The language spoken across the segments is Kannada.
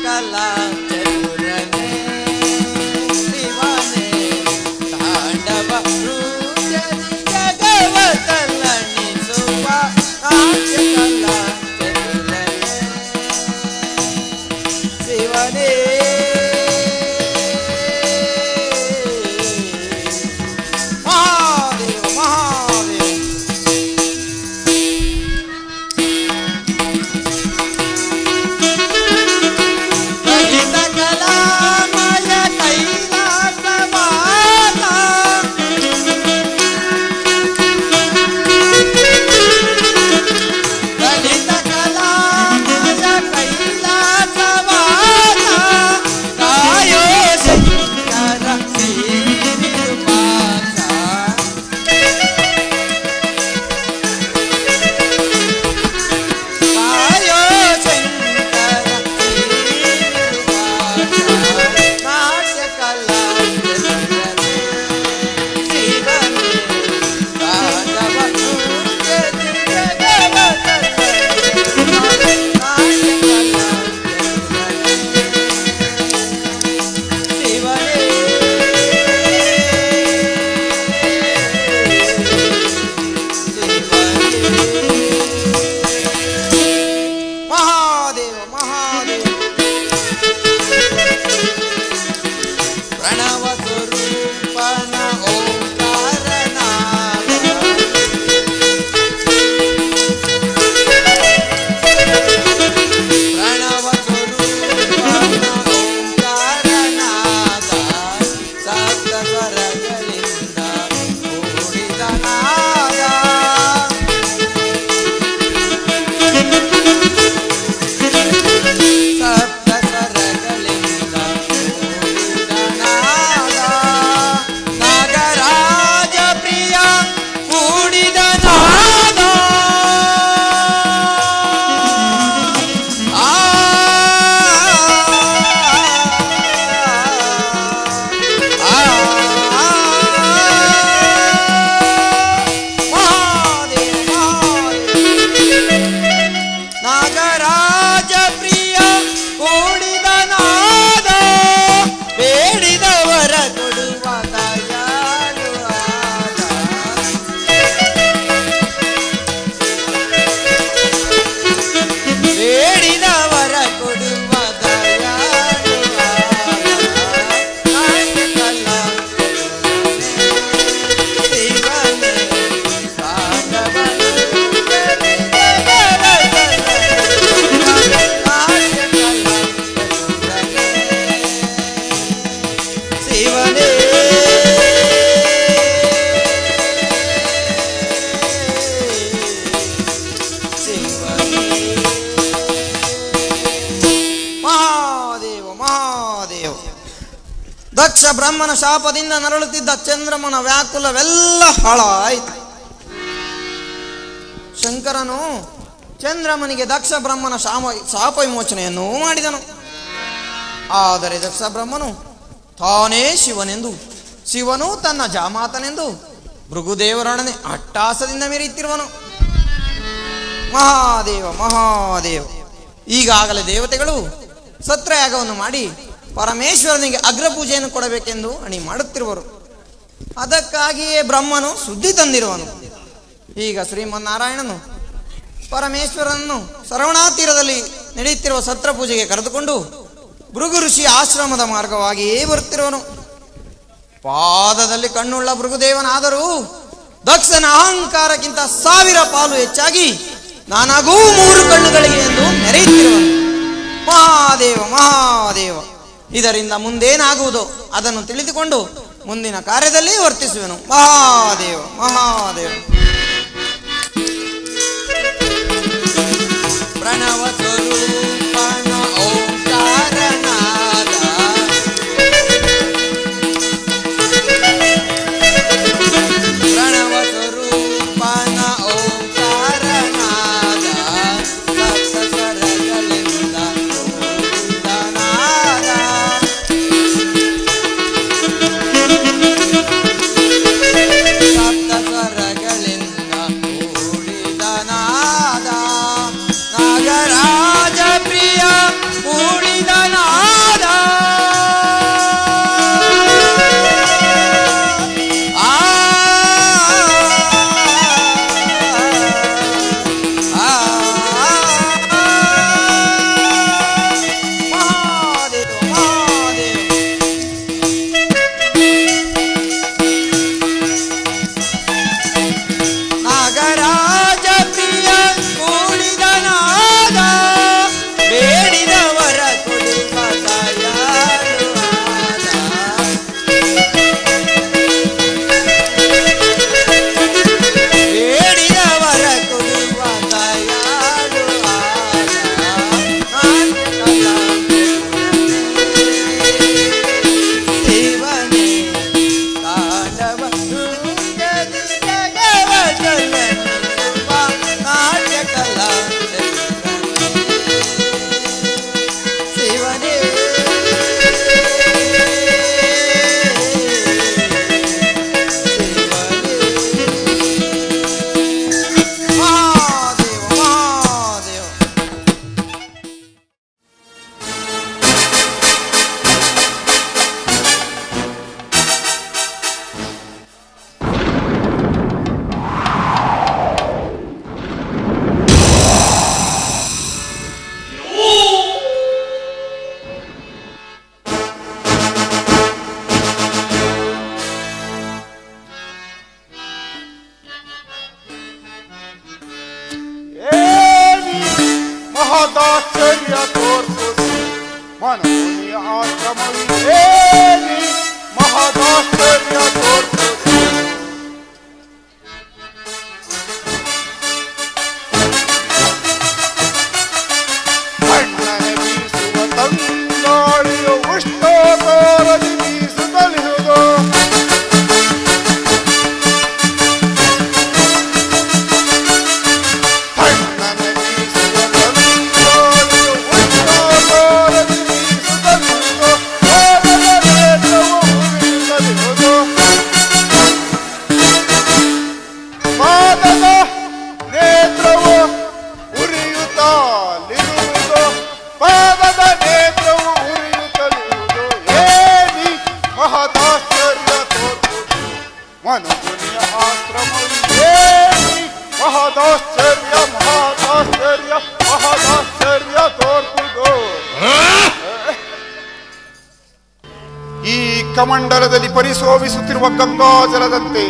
ಕಲಾ ಚತುರನೇ ಶಿವನೇ ತಾಂಡವ ನೃತ್ಯದಿ ಜಗವ ತಲ್ಲಣಿಸುವ ನಾಟ್ಯ ಕಲಾ ಚತುರನೇ ಶಿವನೇ ದಕ್ಷ ಬ್ರಹ್ಮನ ಶಾಪದಿಂದ ನರಳುತ್ತಿದ್ದ ಚಂದ್ರಮನ ವ್ಯಾಕುಲವೆಲ್ಲ ಹಾಳಾಯಿತು. ಶಂಕರನು ಚಂದ್ರಮನಿಗೆ ದಕ್ಷ ಬ್ರಹ್ಮನ ಶಾಪ ವಿಮೋಚನೆಯನ್ನು ಮಾಡಿದನು. ಆದರೆ ದಕ್ಷ ಬ್ರಹ್ಮನು ತಾನೇ ಶಿವನೆಂದು, ಶಿವನು ತನ್ನ ಜಾಮಾತನೆಂದು ಭೃಗುದೇವರೊಡನೆ ಅಟ್ಟಾಸದಿಂದ ಮೆರೆಯುತ್ತಿರುವನು. ಮಹಾದೇವ ಮಹಾದೇವ, ಈಗಾಗಲೇ ದೇವತೆಗಳು ಸತ್ರಯಾಗವನ್ನು ಮಾಡಿ ಪರಮೇಶ್ವರನಿಗೆ ಅಗ್ರಪೂಜೆಯನ್ನು ಕೊಡಬೇಕೆಂದು ಅಣಿ ಮಾಡುತ್ತಿರುವರು. ಅದಕ್ಕಾಗಿಯೇ ಬ್ರಹ್ಮನು ಸುದ್ದಿ ತಂದಿರುವನು. ಈಗ ಶ್ರೀಮನ್ನಾರಾಯಣನು ಪರಮೇಶ್ವರನನ್ನು ಸರವಣಾ ತೀರದಲ್ಲಿ ನಡೆಯುತ್ತಿರುವ ಸತ್ರ ಪೂಜೆಗೆ ಕರೆದುಕೊಂಡು ಭೃಗು ಋಷಿ ಆಶ್ರಮದ ಮಾರ್ಗವಾಗಿಯೇ ಬರುತ್ತಿರುವನು. ಪಾದದಲ್ಲಿ ಕಣ್ಣುಳ್ಳ ಭೃಗುದೇವನಾದರೂ ದಕ್ಷನ ಅಹಂಕಾರಕ್ಕಿಂತ 1000 ಪಾಲು ಹೆಚ್ಚಾಗಿ ನಾನಾಗೂ 3 ಕಣ್ಣುಗಳಿಗೆ ಎಂದು ಮೆರೆಯುತ್ತಿರುವನು. ಮಹಾದೇವ ಮಹಾದೇವ, ಇದರಿಂದ ಮುಂದೇನಾಗುವುದೋ ಅದನ್ನು ತಿಳಿದುಕೊಂಡು ಮುಂದಿನ ಕಾರ್ಯದಲ್ಲಿ ವರ್ತಿಸುವೆನು. ಮಹಾದೇವ ಮಹಾದೇವ. ಪ್ರಣವ ಸ್ವರೂಪನ ಓಂಕಾರನಾದ, ಪ್ರಣವ ಸ್ವರೂಪನ ಓಂಕಾರನಾದ, ಸಪ್ತ ಸ್ವರಗಳಿಂದ ಕೂಡಿದನಾದ, ಸಪ್ತ ಸ್ವರಗಳಿಂದ ಮನೋನಿಯ ಆಶ್ರಮವಿದೇನಿ ಮಹದಾಶ್ಚರ್ಯ ತೋರ್ಪುದು. ಬಣ್ಣನೆ ಬೀಸುವ ತಂಗಾಳಿಯು ಉಷ್ಣೋಕೋರದಿ ಬೀಸುತ್ತಲಿಹುದು. ಬಣ್ಣನೆ ಬೀಸುವ ತಂಗಾಳಿಯು ಉಷ್ಣೋಕೋರದಿ ಬೀಸುತ್ತಲಿಹುದು. ಪಾದದ ನೇತ್ರವು ಉರಿಯುತ್ತಲಿಹುದು. ಪಾದದ ನೇತ್ರವು ಉರಿಯುತ್ತಲಿರುವುದು. ಪಾದದ ನೇತ್ರವು ಉರಿಯುತ್ತಲಿರುವುದು. ಏನಿ ಮಹದಾಶ್ಚರ್ಯ ತೋರ್ಪುದು. ಮನುಜನಿಯ ಆಶ್ರಮವಿದೇನಿ ಮಹದಾಶ್ಚರ್ಯ ಮಹದಾಶ್ಚರ್ಯ ಮಹದಾಶ್ಚರ್ಯ ತೋರ್ಪುದು. ಈ ಕಮಂಡಲದಲ್ಲಿ ಪರಿಶೋಭಿಸುತ್ತಿರುವ ಗಂಗಾಜಲದಂತೆ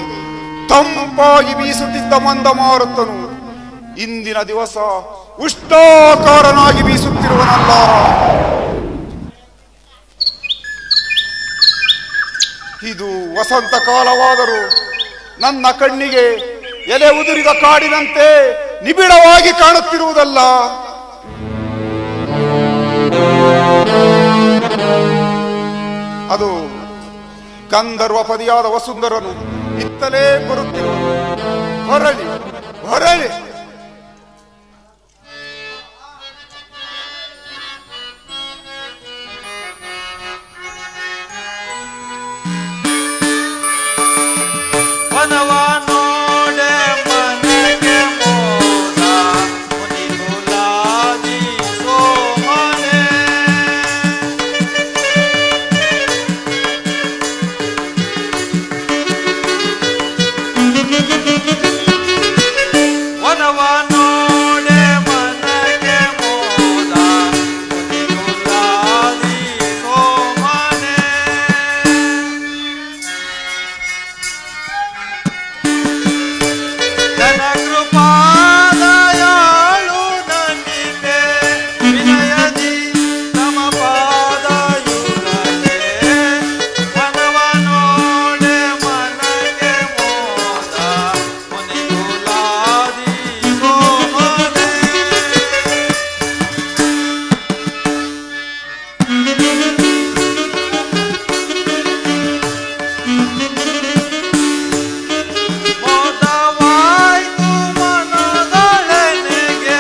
ತಂಪಾಗಿ ಬೀಸುತ್ತಿದ್ದ ಮಂದಮಾರುತನು ಇಂದಿನ ದಿವಸ ಉಷ್ಣಾಕಾರನಾಗಿ ಬೀಸುತ್ತಿರುವನಲ್ಲ. ಇದು ವಸಂತ ಕಾಲವಾದರೂ ನನ್ನ ಕಣ್ಣಿಗೆ ಎಲೆ ಉದುರಿದ ಕಾಡಿನಂತೆ ನಿಬಿಡವಾಗಿ ಕಾಣುತ್ತಿರುವುದಲ್ಲ. ಅದು ಗಂಧರ್ವ ಪದಿಯಾದ ವಸುಂಧರನು ಇತ್ತಲೇ ಬರುತ್ತಿರುವನು. ಹೊರಳಿ ಹೊರಳಿ. ವನವ ನೋಡೆ ಮನಗೆ ಮೋದ ಮುನಿಗುಲಾದಿ ಸೋಮನೆ. ವನವ ನೋಡೆ ಮನಗೆ ಮೋದ ಮುನಿಗುಲಾದಿ ಸೋಮನೆ. ಜನ ಕೃಪಾದಯಾಳು ನನ್ನಿಗೆ ವಿನಯದಿ ತಮ ಪಾದಯುಗಲೇ. ವನವ ನೋಡೆ ಮನಗೆ ಮೋದ ಮುನಿಗುಲಾದಿ ಸೋಮನೆ. ಮೋದವಾಯ್ತು ಮನದೊಳನೆಗೆ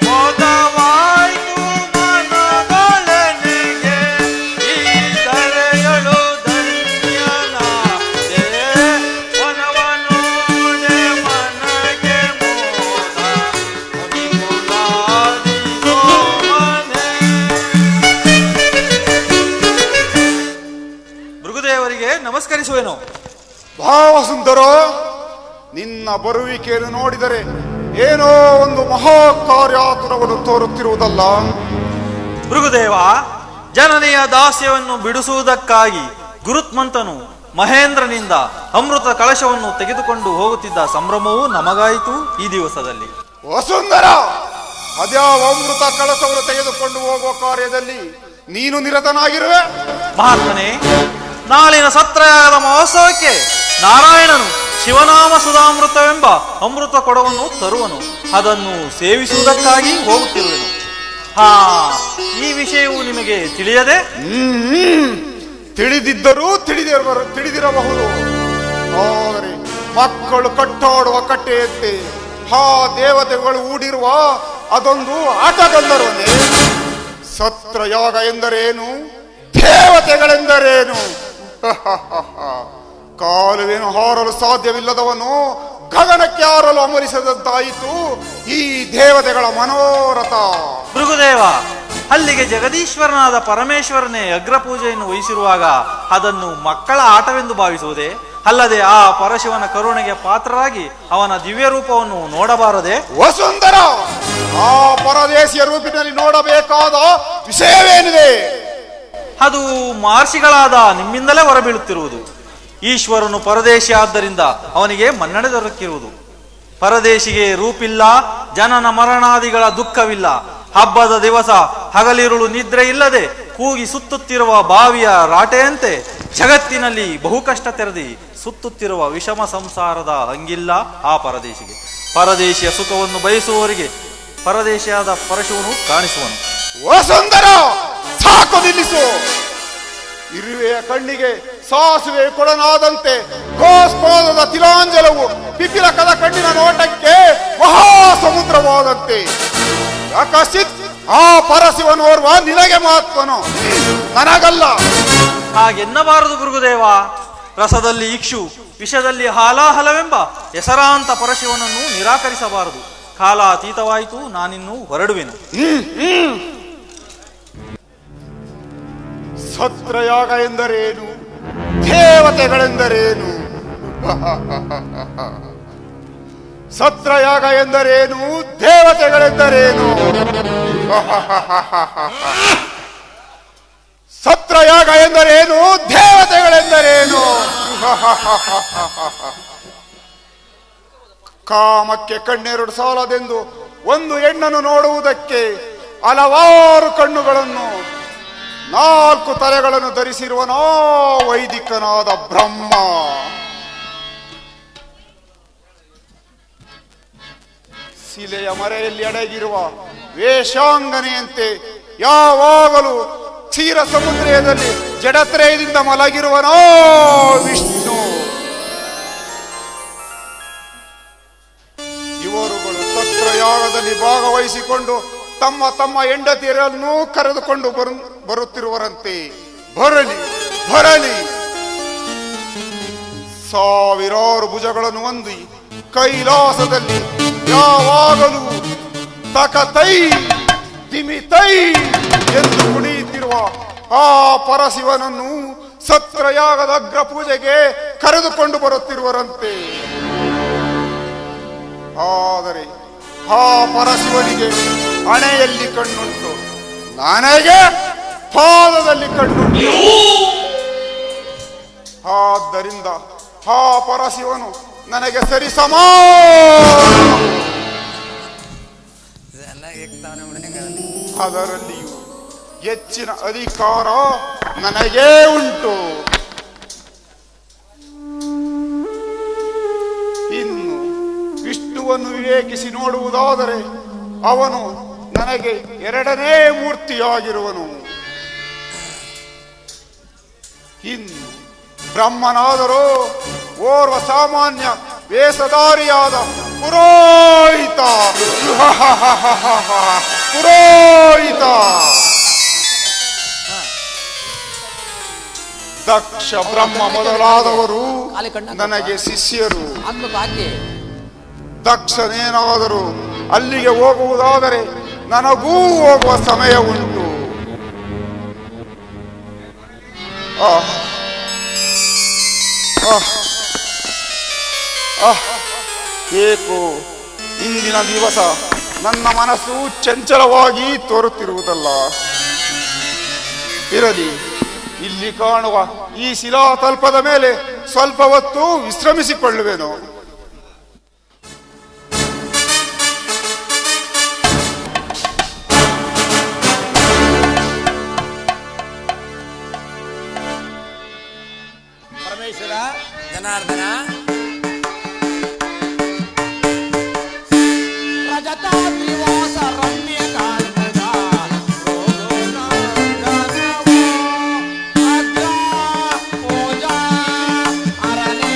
ಮೋದವಾಯ್ತು ಮನದೊಳನೆಗೆ ಈ ಧರೆಯಳು ಧನ್ಯನಾದೆ. ವನವ ನೋಡೆ ಮನಗೆ ಮೋದ ಮುನಿಗುಲಾದಿ ಸೋಮನೆ. ಭೃಗುದೇವರಿಗೆ ನಮಸ್ಕರಿಸುವೆನು. ಭಾವ ಸುಂದರ, ನಿನ್ನ ಬರುವಿಕೆಯನ್ನು ನೋಡಿದರೆ ಏನೋ ಒಂದು ಮಹಾಕಾರ್ಯಾತುರವನ್ನು ತೋರುತ್ತಿರುವುದಲ್ಲ. ಭೃಗುದೇವ, ಜನನಿಯ ದಾಸ್ಯವನ್ನು ಬಿಡಿಸುವುದಕ್ಕಾಗಿ ಗುರುತ್ಮಂತನು ಮಹೇಂದ್ರನಿಂದ ಅಮೃತ ಕಳಶವನ್ನು ತೆಗೆದುಕೊಂಡು ಹೋಗುತ್ತಿದ್ದ ಸಂಭ್ರಮವೂ ನಮಗಾಯಿತು ಈ ದಿವಸದಲ್ಲಿ. ವಸುಂಧರ, ಅದ್ಯಾವ ಅಮೃತ ಕಳಸವನ್ನು ತೆಗೆದುಕೊಂಡು ಹೋಗುವ ಕಾರ್ಯದಲ್ಲಿ ನೀನು ನಿರತನಾಗಿರುವೆ? ಮಹಾತ್ಮನೇ, ನಾಳಿನ ಸತ್ರಯಾಗದ ಮಹೋತ್ಸವಕ್ಕೆ ನಾರಾಯಣನು ಶಿವನಾಮ ಸುಧಾಮೃತವೆಂಬ ಅಮೃತ ಕೊಡವನ್ನು ತರುವನು. ಅದನ್ನು ಸೇವಿಸುವುದಕ್ಕಾಗಿ ಹೋಗುತ್ತಿರುವೆನು. ಹಾ, ಈ ವಿಷಯವು ನಿಮಗೆ ತಿಳಿಯದೆ? ತಿಳಿದಿದ್ದರೂ ತಿಳಿದಿರಬಹುದು. ಆದರೆ ಮಕ್ಕಳು ಕಟ್ಟಾಡುವ ಕಟ್ಟೆಯಂತೆ ಆ ದೇವತೆಗಳು ಹೂಡಿರುವ ಅದೊಂದು ಆಟಗಂಧರ್ವನೇ. ಸತ್ರಯಾಗ ಎಂದರೇನು? ದೇವತೆಗಳೆಂದರೇನು? ಕಾಲುವೇನು ಹಾರಲು ಸಾಧ್ಯವಿಲ್ಲದವನು ಗಗನಕ್ಕೆ ಹಾರಲು ಅಮರಿಸದಂತಾಯಿತು ಈ ದೇವತೆಗಳ ಮನೋರಥ. ಭೃಗುದೇವ, ಅಲ್ಲಿಗೆ ಜಗದೀಶ್ವರನಾದ ಪರಮೇಶ್ವರನೇ ಅಗ್ರ ಪೂಜೆಯನ್ನು ವಹಿಸಿರುವಾಗ ಅದನ್ನು ಮಕ್ಕಳ ಆಟವೆಂದು ಭಾವಿಸುವುದೇ? ಅಲ್ಲದೆ ಆ ಪರಶಿವನ ಕರುಣೆಗೆ ಪಾತ್ರರಾಗಿ ಅವನ ದಿವ್ಯ ರೂಪವನ್ನು ನೋಡಬಾರದೆ? ವಸುಂಧರ, ಆ ಪರದೇಶಿಯ ರೂಪಿನಲ್ಲಿ ನೋಡಬೇಕಾದ ವಿಷಯವೇನಿದೆ? ಅದು ಮಹರ್ಷಿಗಳಾದ ನಿಮ್ಮಿಂದಲೇ ಹೊರಬೀಳುತ್ತಿರುವುದು. ಈಶ್ವರನು ಪರದೇಶಿ ಆದ್ದರಿಂದ ಅವನಿಗೆ ಮನ್ನಣೆ ದೊರಕಿರುವುದು. ಪರದೇಶಿಗೆ ರೂಪಿಲ್ಲ, ಜನನ ಮರಣಾದಿಗಳ ದುಃಖವಿಲ್ಲ. ಹಬ್ಬದ ದಿವಸ ಹಗಲಿರುಳು ನಿದ್ರೆ ಇಲ್ಲದೆ ಕೂಗಿ ಸುತ್ತುತ್ತಿರುವ ಬಾವಿಯ ರಾಟೆಯಂತೆ ಜಗತ್ತಿನಲ್ಲಿ ಬಹು ಕಷ್ಟ ತೆರೆದಿ ಸುತ್ತುತ್ತಿರುವ ವಿಷಮ ಸಂಸಾರದ ಹಂಗಿಲ್ಲ ಆ ಪರದೇಶಿಗೆ. ಪರದೇಶಿಯ ಸುಖವನ್ನು ಬಯಸುವವರಿಗೆ ಪರದೇಶಿಯಾದ ಪರಶುವನು ಕಾಣಿಸುವನು. ವಸುಂಧರ, ಸಾಕು ನಿಲ್ಲಿಸು. ಇರುವೆಯ ಕಣ್ಣಿಗೆ ಸಾಸುವೆ ಕೊಡನಾದಂತೆ ಗೋಸ್ಕೋದದ ತಿಲಾಂಜಲವು ಪಿಪಿಲಕದ ಕಣ್ಣಿನ ನೋಟಕ್ಕೆ ಮಹಾ ಸಮುದ್ರವಾದಂತೆ ಯಾಕಶ್ಚಿತ್ ಆ ಪರಶಿವನೋರ್ವ ನಿನಗೆ ಮಹತ್ವನು, ನನಗಲ್ಲ. ಹಾಗೆನ್ನಬಾರದು ಗುರುದೇವ. ರಸದಲ್ಲಿ ಇಕ್ಷು, ವಿಷದಲ್ಲಿ ಹಾಲಾಹಲವೆಂಬ ಹೆಸರಾಂತ ಪರಶಿವನನ್ನು ನಿರಾಕರಿಸಬಾರದು. ಕಾಲಾತೀತವಾಯಿತು, ನಾನಿನ್ನೂ ಹೊರಡುವೆನು. ಸತ್ರಯಾಗ ಎಂದರೇನು? ದೇವತೆಗಳೆಂದರೇನು? ಸತ್ರಯಾಗ ಎಂದರೇನು? ದೇವತೆಗಳೆಂದರೇನು? ಸತ್ರಯಾಗ ಎಂದರೇನು? ದೇವತೆಗಳೆಂದರೇನು? ಕಾಮಕ್ಕೆ ಕಣ್ಣೆರಡು ಸಾಲದೆಂದು ಒಂದು ಹೆಣ್ಣನ್ನು ನೋಡುವುದಕ್ಕೆ ಹಲವಾರು ಕಣ್ಣುಗಳನ್ನು, 4 ತಲೆಗಳನ್ನು ಧರಿಸಿರುವನೋ ವೈದಿಕನಾದ ಬ್ರಹ್ಮ. ಶಿಲೆಯ ಮರೆಯಲ್ಲಿ ಅಡಗಿರುವ ವೇಷಾಂಗನೆಯಂತೆ ಯಾವಾಗಲೂ ಕ್ಷೀರ ಸಮುದ್ರದಲ್ಲಿ ಜಡತ್ರಯದಿಂದ ಮಲಗಿರುವನೋ ವಿಷ್ಣು. ಇವರುಗಳು ಸತ್ರಯಾಗದಲ್ಲಿ ಭಾಗವಹಿಸಿಕೊಂಡು ತಮ್ಮ ತಮ್ಮ ಹೆಂಡತಿಯರನ್ನು ಕರೆದುಕೊಂಡು ಬರುತ್ತಿರುವರಂತೆ. ಬರಲಿ ಬರಲಿ. ಸಾವಿರಾರು ಭುಜಗಳನ್ನು ಹೊಂದಿ ಕೈಲಾಸದಲ್ಲಿ ಯಾವಾಗಲೂ ತಕತೈ ದಿಮಿತೈ ಎಂದು ಕುಣಿಯುತ್ತಿರುವ ಆ ಪರಶಿವನನ್ನು ಸತ್ರಯಾಗದ ಅಗ್ರ ಪೂಜೆಗೆ ಕರೆದುಕೊಂಡು ಬರುತ್ತಿರುವರಂತೆ. ಆದರೆ ಆ ಪರಶಿವನಿಗೆ ಹಣೆಯಲ್ಲಿ ಕಣ್ಣುಂಟು, ನನಗೆ ಪಾದದಲ್ಲಿ ಕಣ್ಣುಂಟು. ಆದ್ದರಿಂದ ಆ ಪರಶಿವನು ನನಗೆ ಸರಿ ಸಮಾನ. ಅದರಲ್ಲಿಯೂ ಹೆಚ್ಚಿನ ಅಧಿಕಾರ ನನಗೇ ಉಂಟು. ಇನ್ನು ವಿಷ್ಣುವನ್ನು ವಿವೇಕಿಸಿ ನೋಡುವುದಾದರೆ ಅವನು ನನಗೆ 2ನೇ ಮೂರ್ತಿಯಾಗಿರುವನು. ಇನ್ನು ಬ್ರಹ್ಮನಾದರೂ ಓರ್ವ ಸಾಮಾನ್ಯ ವೇಷಧಾರಿಯಾದ ಪುರೋಹಿತ. ಪುರೋಹಿತ ದಕ್ಷ ಬ್ರಹ್ಮ ಮೊದಲಾದವರು ನನಗೆ ಶಿಷ್ಯರು. ದಕ್ಷನೇನಾದರೂ ಅಲ್ಲಿಗೆ ಹೋಗುವುದಾದರೆ ನನಗೂ ಹೋಗುವ ಸಮಯ ಉಂಟು. ಏಕೋ ಇಂದಿನ ದಿವಸ ನನ್ನ ಮನಸ್ಸು ಚಂಚಲವಾಗಿ ತೋರುತ್ತಿರುವುದಲ್ಲ. ಇರಲಿ, ಇಲ್ಲಿ ಕಾಣುವ ಈ ಶಿಲಾತಲ್ಪದ ಮೇಲೆ ಸ್ವಲ್ಪ ಹೊತ್ತು ವಿಶ್ರಮಿಸಿಕೊಳ್ಳುವೆನು. ಪರಮೇಶ್ವರ, ಜನಾರ್ದನ, ಪ್ರಜತಾದ್ರಿವಾಸ ರಮ್ಯ ಕಾಲ್ಪದ ಅಗ್ರ ಪೂಜಾ ಅರನೇ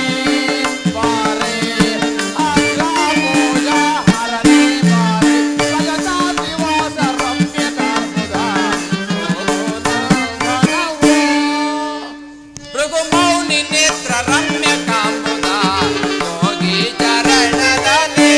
ಬಾರೆ, ಅಗ್ರ ಪೂಜಾ ಅರನೇ ಬಾರೆ, ಪ್ರಜತಾದ್ರಿವಾಸ ರಮ್ಯ ಕಾಲ್ಪದ ಭೃಗು ಮೌನಿ ನೇತ್ರ ರಮ್ಯ ಕಾಂಬುದ ಯೋಗಿ ಚರಣದಲ್ಲಿ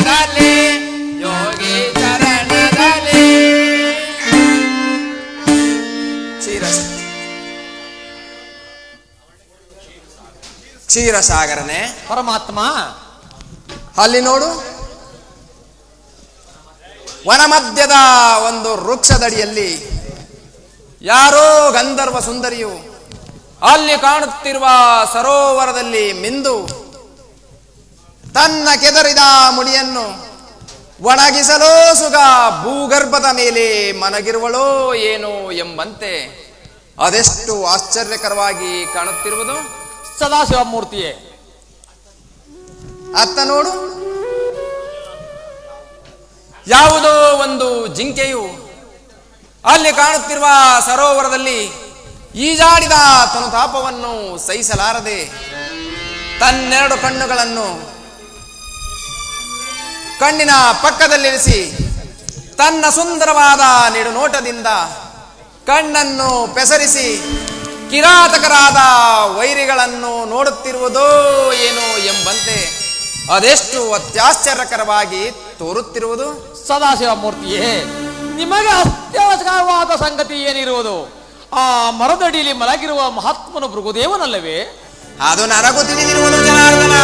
ಚರಣದಲ್ಲಿ ಯೋಗಿ ಚರಣದಲ್ಲಿ ಕ್ಷೀರಸಾಗರನೇ ಪರಮಾತ್ಮ, ಅಲ್ಲಿ ನೋಡು, ವನ ಮಧ್ಯದ ಒಂದು ವೃಕ್ಷದಡಿಯಲ್ಲಿ ಯಾರೋ ಗಂಧರ್ವ ಸುಂದರಿಯು ಅಲ್ಲಿ ಕಾಣುತ್ತಿರುವ ಸರೋವರದಲ್ಲಿ ಮಿಂದು ತನ್ನ ಕೆದರಿದ ಮುಡಿಯನ್ನು ಒಣಗಿಸಲೋ ಸುಗ ಭೂಗರ್ಭದ ಮೇಲೆ ಮನಗಿರುವಳೋ ಏನೋ ಎಂಬಂತೆ ಅದೆಷ್ಟು ಆಶ್ಚರ್ಯಕರವಾಗಿ ಕಾಣುತ್ತಿರುವುದು. ಸದಾಶಿವಮೂರ್ತಿಯೇ, ಅತ್ತ ನೋಡು, ಯಾವುದೋ ಒಂದು ಜಿಂಕೆಯು ಅಲ್ಲಿ ಕಾಣುತ್ತಿರುವ ಸರೋವರದಲ್ಲಿ ಈಜಾಡಿದ ತನುತಾಪವನ್ನು ಸಹಿಸಲಾರದೆ ತನ್ನೆರಡು ಕಣ್ಣುಗಳನ್ನು ಕಣ್ಣಿನ ಪಕ್ಕದಲ್ಲಿರಿಸಿ ತನ್ನ ಸುಂದರವಾದ ನಿಡುನೋಟದಿಂದ ಕಣ್ಣನ್ನು ಪೆಸರಿಸಿ ಕಿರಾತಕರಾದ ವೈರಿಗಳನ್ನು ನೋಡುತ್ತಿರುವುದೋ ಏನೋ ಎಂಬಂತೆ ಅದೆಷ್ಟು ಅತ್ಯಾಶ್ಚರ್ಯಕರವಾಗಿ ತೋರುತ್ತಿರುವುದು. ಸದಾಶಿವಮೂರ್ತಿಯೇ, ನಿಮಗೆ ಅತ್ಯವಶ್ಯಕವಾದ ಸಂಗತಿ ಏನಿರುವುದು? ಆ ಮರದಡಿಯಲ್ಲಿ ಮಲಗಿರುವ ಮಹಾತ್ಮನು ಭೃಗುದೇವನಲ್ಲವೇ? ಅದು ನನಗೂ ತಿಳಿದಿರುವುದು ಜನಾರ್ದನ.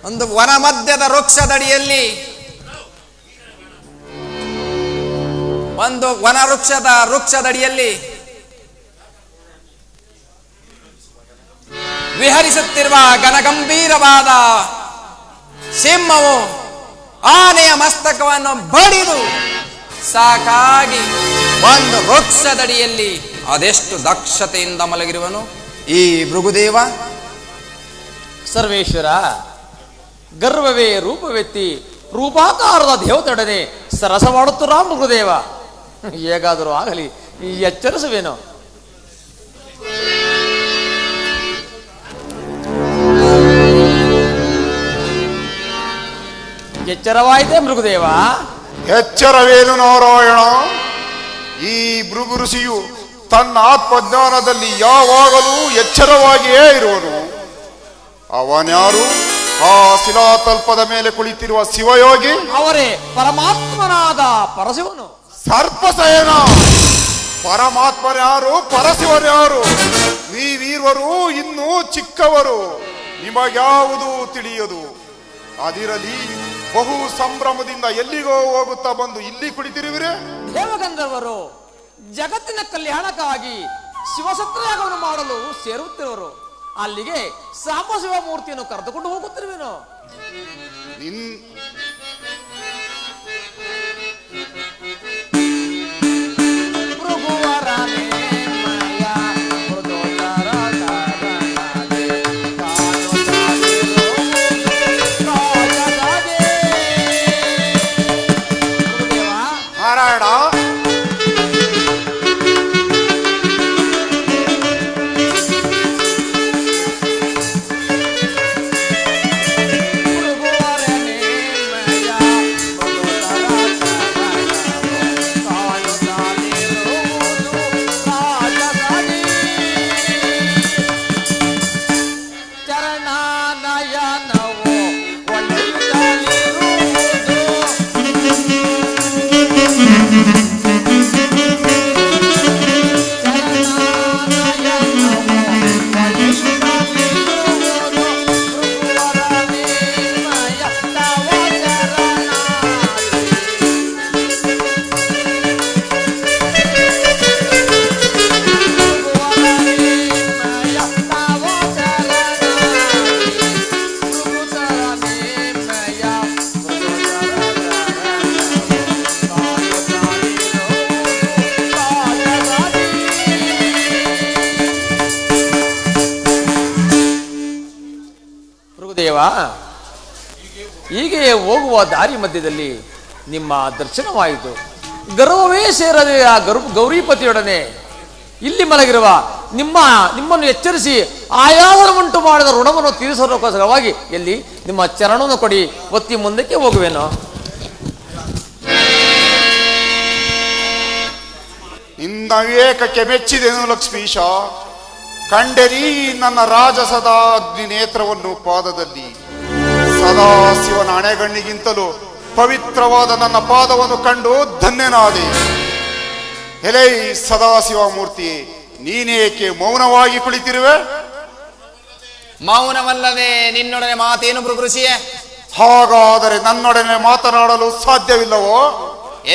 ಒಂದು ವನ ಮಧ್ಯದ ವೃಕ್ಷದಡಿಯಲ್ಲಿ ಒಂದು ವೃಕ್ಷದಡಿಯಲ್ಲಿ ವಿಹರಿಸುತ್ತಿರುವ ಘನಗಂಭೀರವಾದ ಸಿಂಹವು ಆನೆಯ ಮಸ್ತಕವನ್ನು ಬಡಿದು ಸಾಕಾಗಿ ಒಂದು ವೃಕ್ಷದಡಿಯಲ್ಲಿ ಅದೆಷ್ಟು ದಕ್ಷತೆಯಿಂದ ಮಲಗಿರುವನು ಈ ಭೃಗುದೇವ. ಸರ್ವೇಶ್ವರ, ಗರ್ವವೇ ರೂಪವೆತ್ತಿ ರೂಪಾಕಾರದ ದೇವತೊಡನೆ ಸರಸವಾಡುತ್ತಿರ ಭೃಗುದೇವ. ಹೇಗಾದರೂ ಆಗಲಿ, ಎಚ್ಚರಿಸುವೇನು? ಎಚ್ಚರವಾಯಿತೆ ಮೃಗುದೇವ? ಎಚ್ಚರವೇನು ನಾರಾಯಣ? ಈ ಭೃಗು ಋಷಿಯು ತನ್ನ ಆತ್ಮಜ್ಞಾನದಲ್ಲಿ ಯಾವಾಗಲೂ ಎಚ್ಚರವಾಗಿಯೇ ಇರುವನು. ಅವನ್ಯಾರು? ಆ ಶಿಲಾತಲ್ಪದ ಮೇಲೆ ಕುಳಿತಿರುವ ಶಿವಯೋಗಿ, ಅವರೇ ಪರಮಾತ್ಮನಾದ ಪರಶಿವನು. ಸರ್ಪಸೇನ, ಪರಮಾತ್ಮನ್ಯಾರು, ಪರಶಿವನ್ಯಾರು? ನೀವೀರ್ವರು ಇನ್ನೂ ಚಿಕ್ಕವರು, ನಿಮಗ್ಯಾವುದು ತಿಳಿಯದು. ಅದಿರಲಿ, ಬಹು ಸಂಭ್ರಮದಿಂದ ಎಲ್ಲಿಗೋ ಹೋಗುತ್ತಾ ಬಂದು ಇಲ್ಲಿ ಕುಳಿತಿರುವಿರೆ? ದೇವಗಂಧರ್ವರು ಜಗತ್ತಿನ ಕಲ್ಯಾಣಕ್ಕಾಗಿ ಶಿವಸತ್ರಯಾಗವನ್ನು ಮಾಡಲು ಸೇರುತ್ತಿರುವರು. ಅಲ್ಲಿಗೆ ಸಾಂಬಶಿವ ಮೂರ್ತಿಯನ್ನು ಕರೆದುಕೊಂಡು ಹೋಗುತ್ತಿರುವೆನು. ನಾರಾಯಣ, ಹೀಗೆ ಹೋಗುವ ದಾರಿ ಮಧ್ಯದಲ್ಲಿ ನಿಮ್ಮ ದರ್ಶನವಾಯಿತು. ಗರ್ವವೇ ಸೇರದೆ ಆ ಗೌರಿಪತಿಯೊಡನೆ ಇಲ್ಲಿ ಮಲಗಿರುವ ನಿಮ್ಮನ್ನು ಎಚ್ಚರಿಸಿ ಆಯಾಸನ ಉಂಟು ಮಾಡಿದ ಋಣವನ್ನು ತೀರಿಸೋದಕ್ಕೋಸ್ಕರವಾಗಿ ಎಲ್ಲಿ ನಿಮ್ಮ ಚರಣವನ್ನು ಕೊಡಿ, ಒತ್ತಿ ಮುಂದಕ್ಕೆ ಹೋಗುವೆನು. ನಿನ್ನ ವಿವೇಕಕ್ಕೆ ಮೆಚ್ಚಿದೆನು ಲಕ್ಷ್ಮೀಶ. ಕಂಡೆರಿ ನನ್ನ ರಾಜಸದ ಅಗ್ನಿ ನೇತ್ರವನ್ನು ಪಾದದಲ್ಲಿ. ಸದಾಶಿವನ ಹಣೆಗಣ್ಣಿಗಿಂತಲೂ ಪವಿತ್ರವಾದ ನನ್ನ ಪಾದವನ್ನು ಕಂಡು ಧನ್ಯನಾದೆ. ಎಲೈ ಸದಾಶಿವ ಮೂರ್ತಿ, ನೀನೇಕೆ ಮೌನವಾಗಿ ಕುಳಿತಿರುವೆ? ಮೌನವಲ್ಲದೆ ನಿನ್ನೊಡನೆ ಮಾತೇನು ಭೃಗುರುಷಿಯೇ? ಹಾಗಾದರೆ ನನ್ನೊಡನೆ ಮಾತನಾಡಲು ಸಾಧ್ಯವಿಲ್ಲವೋ?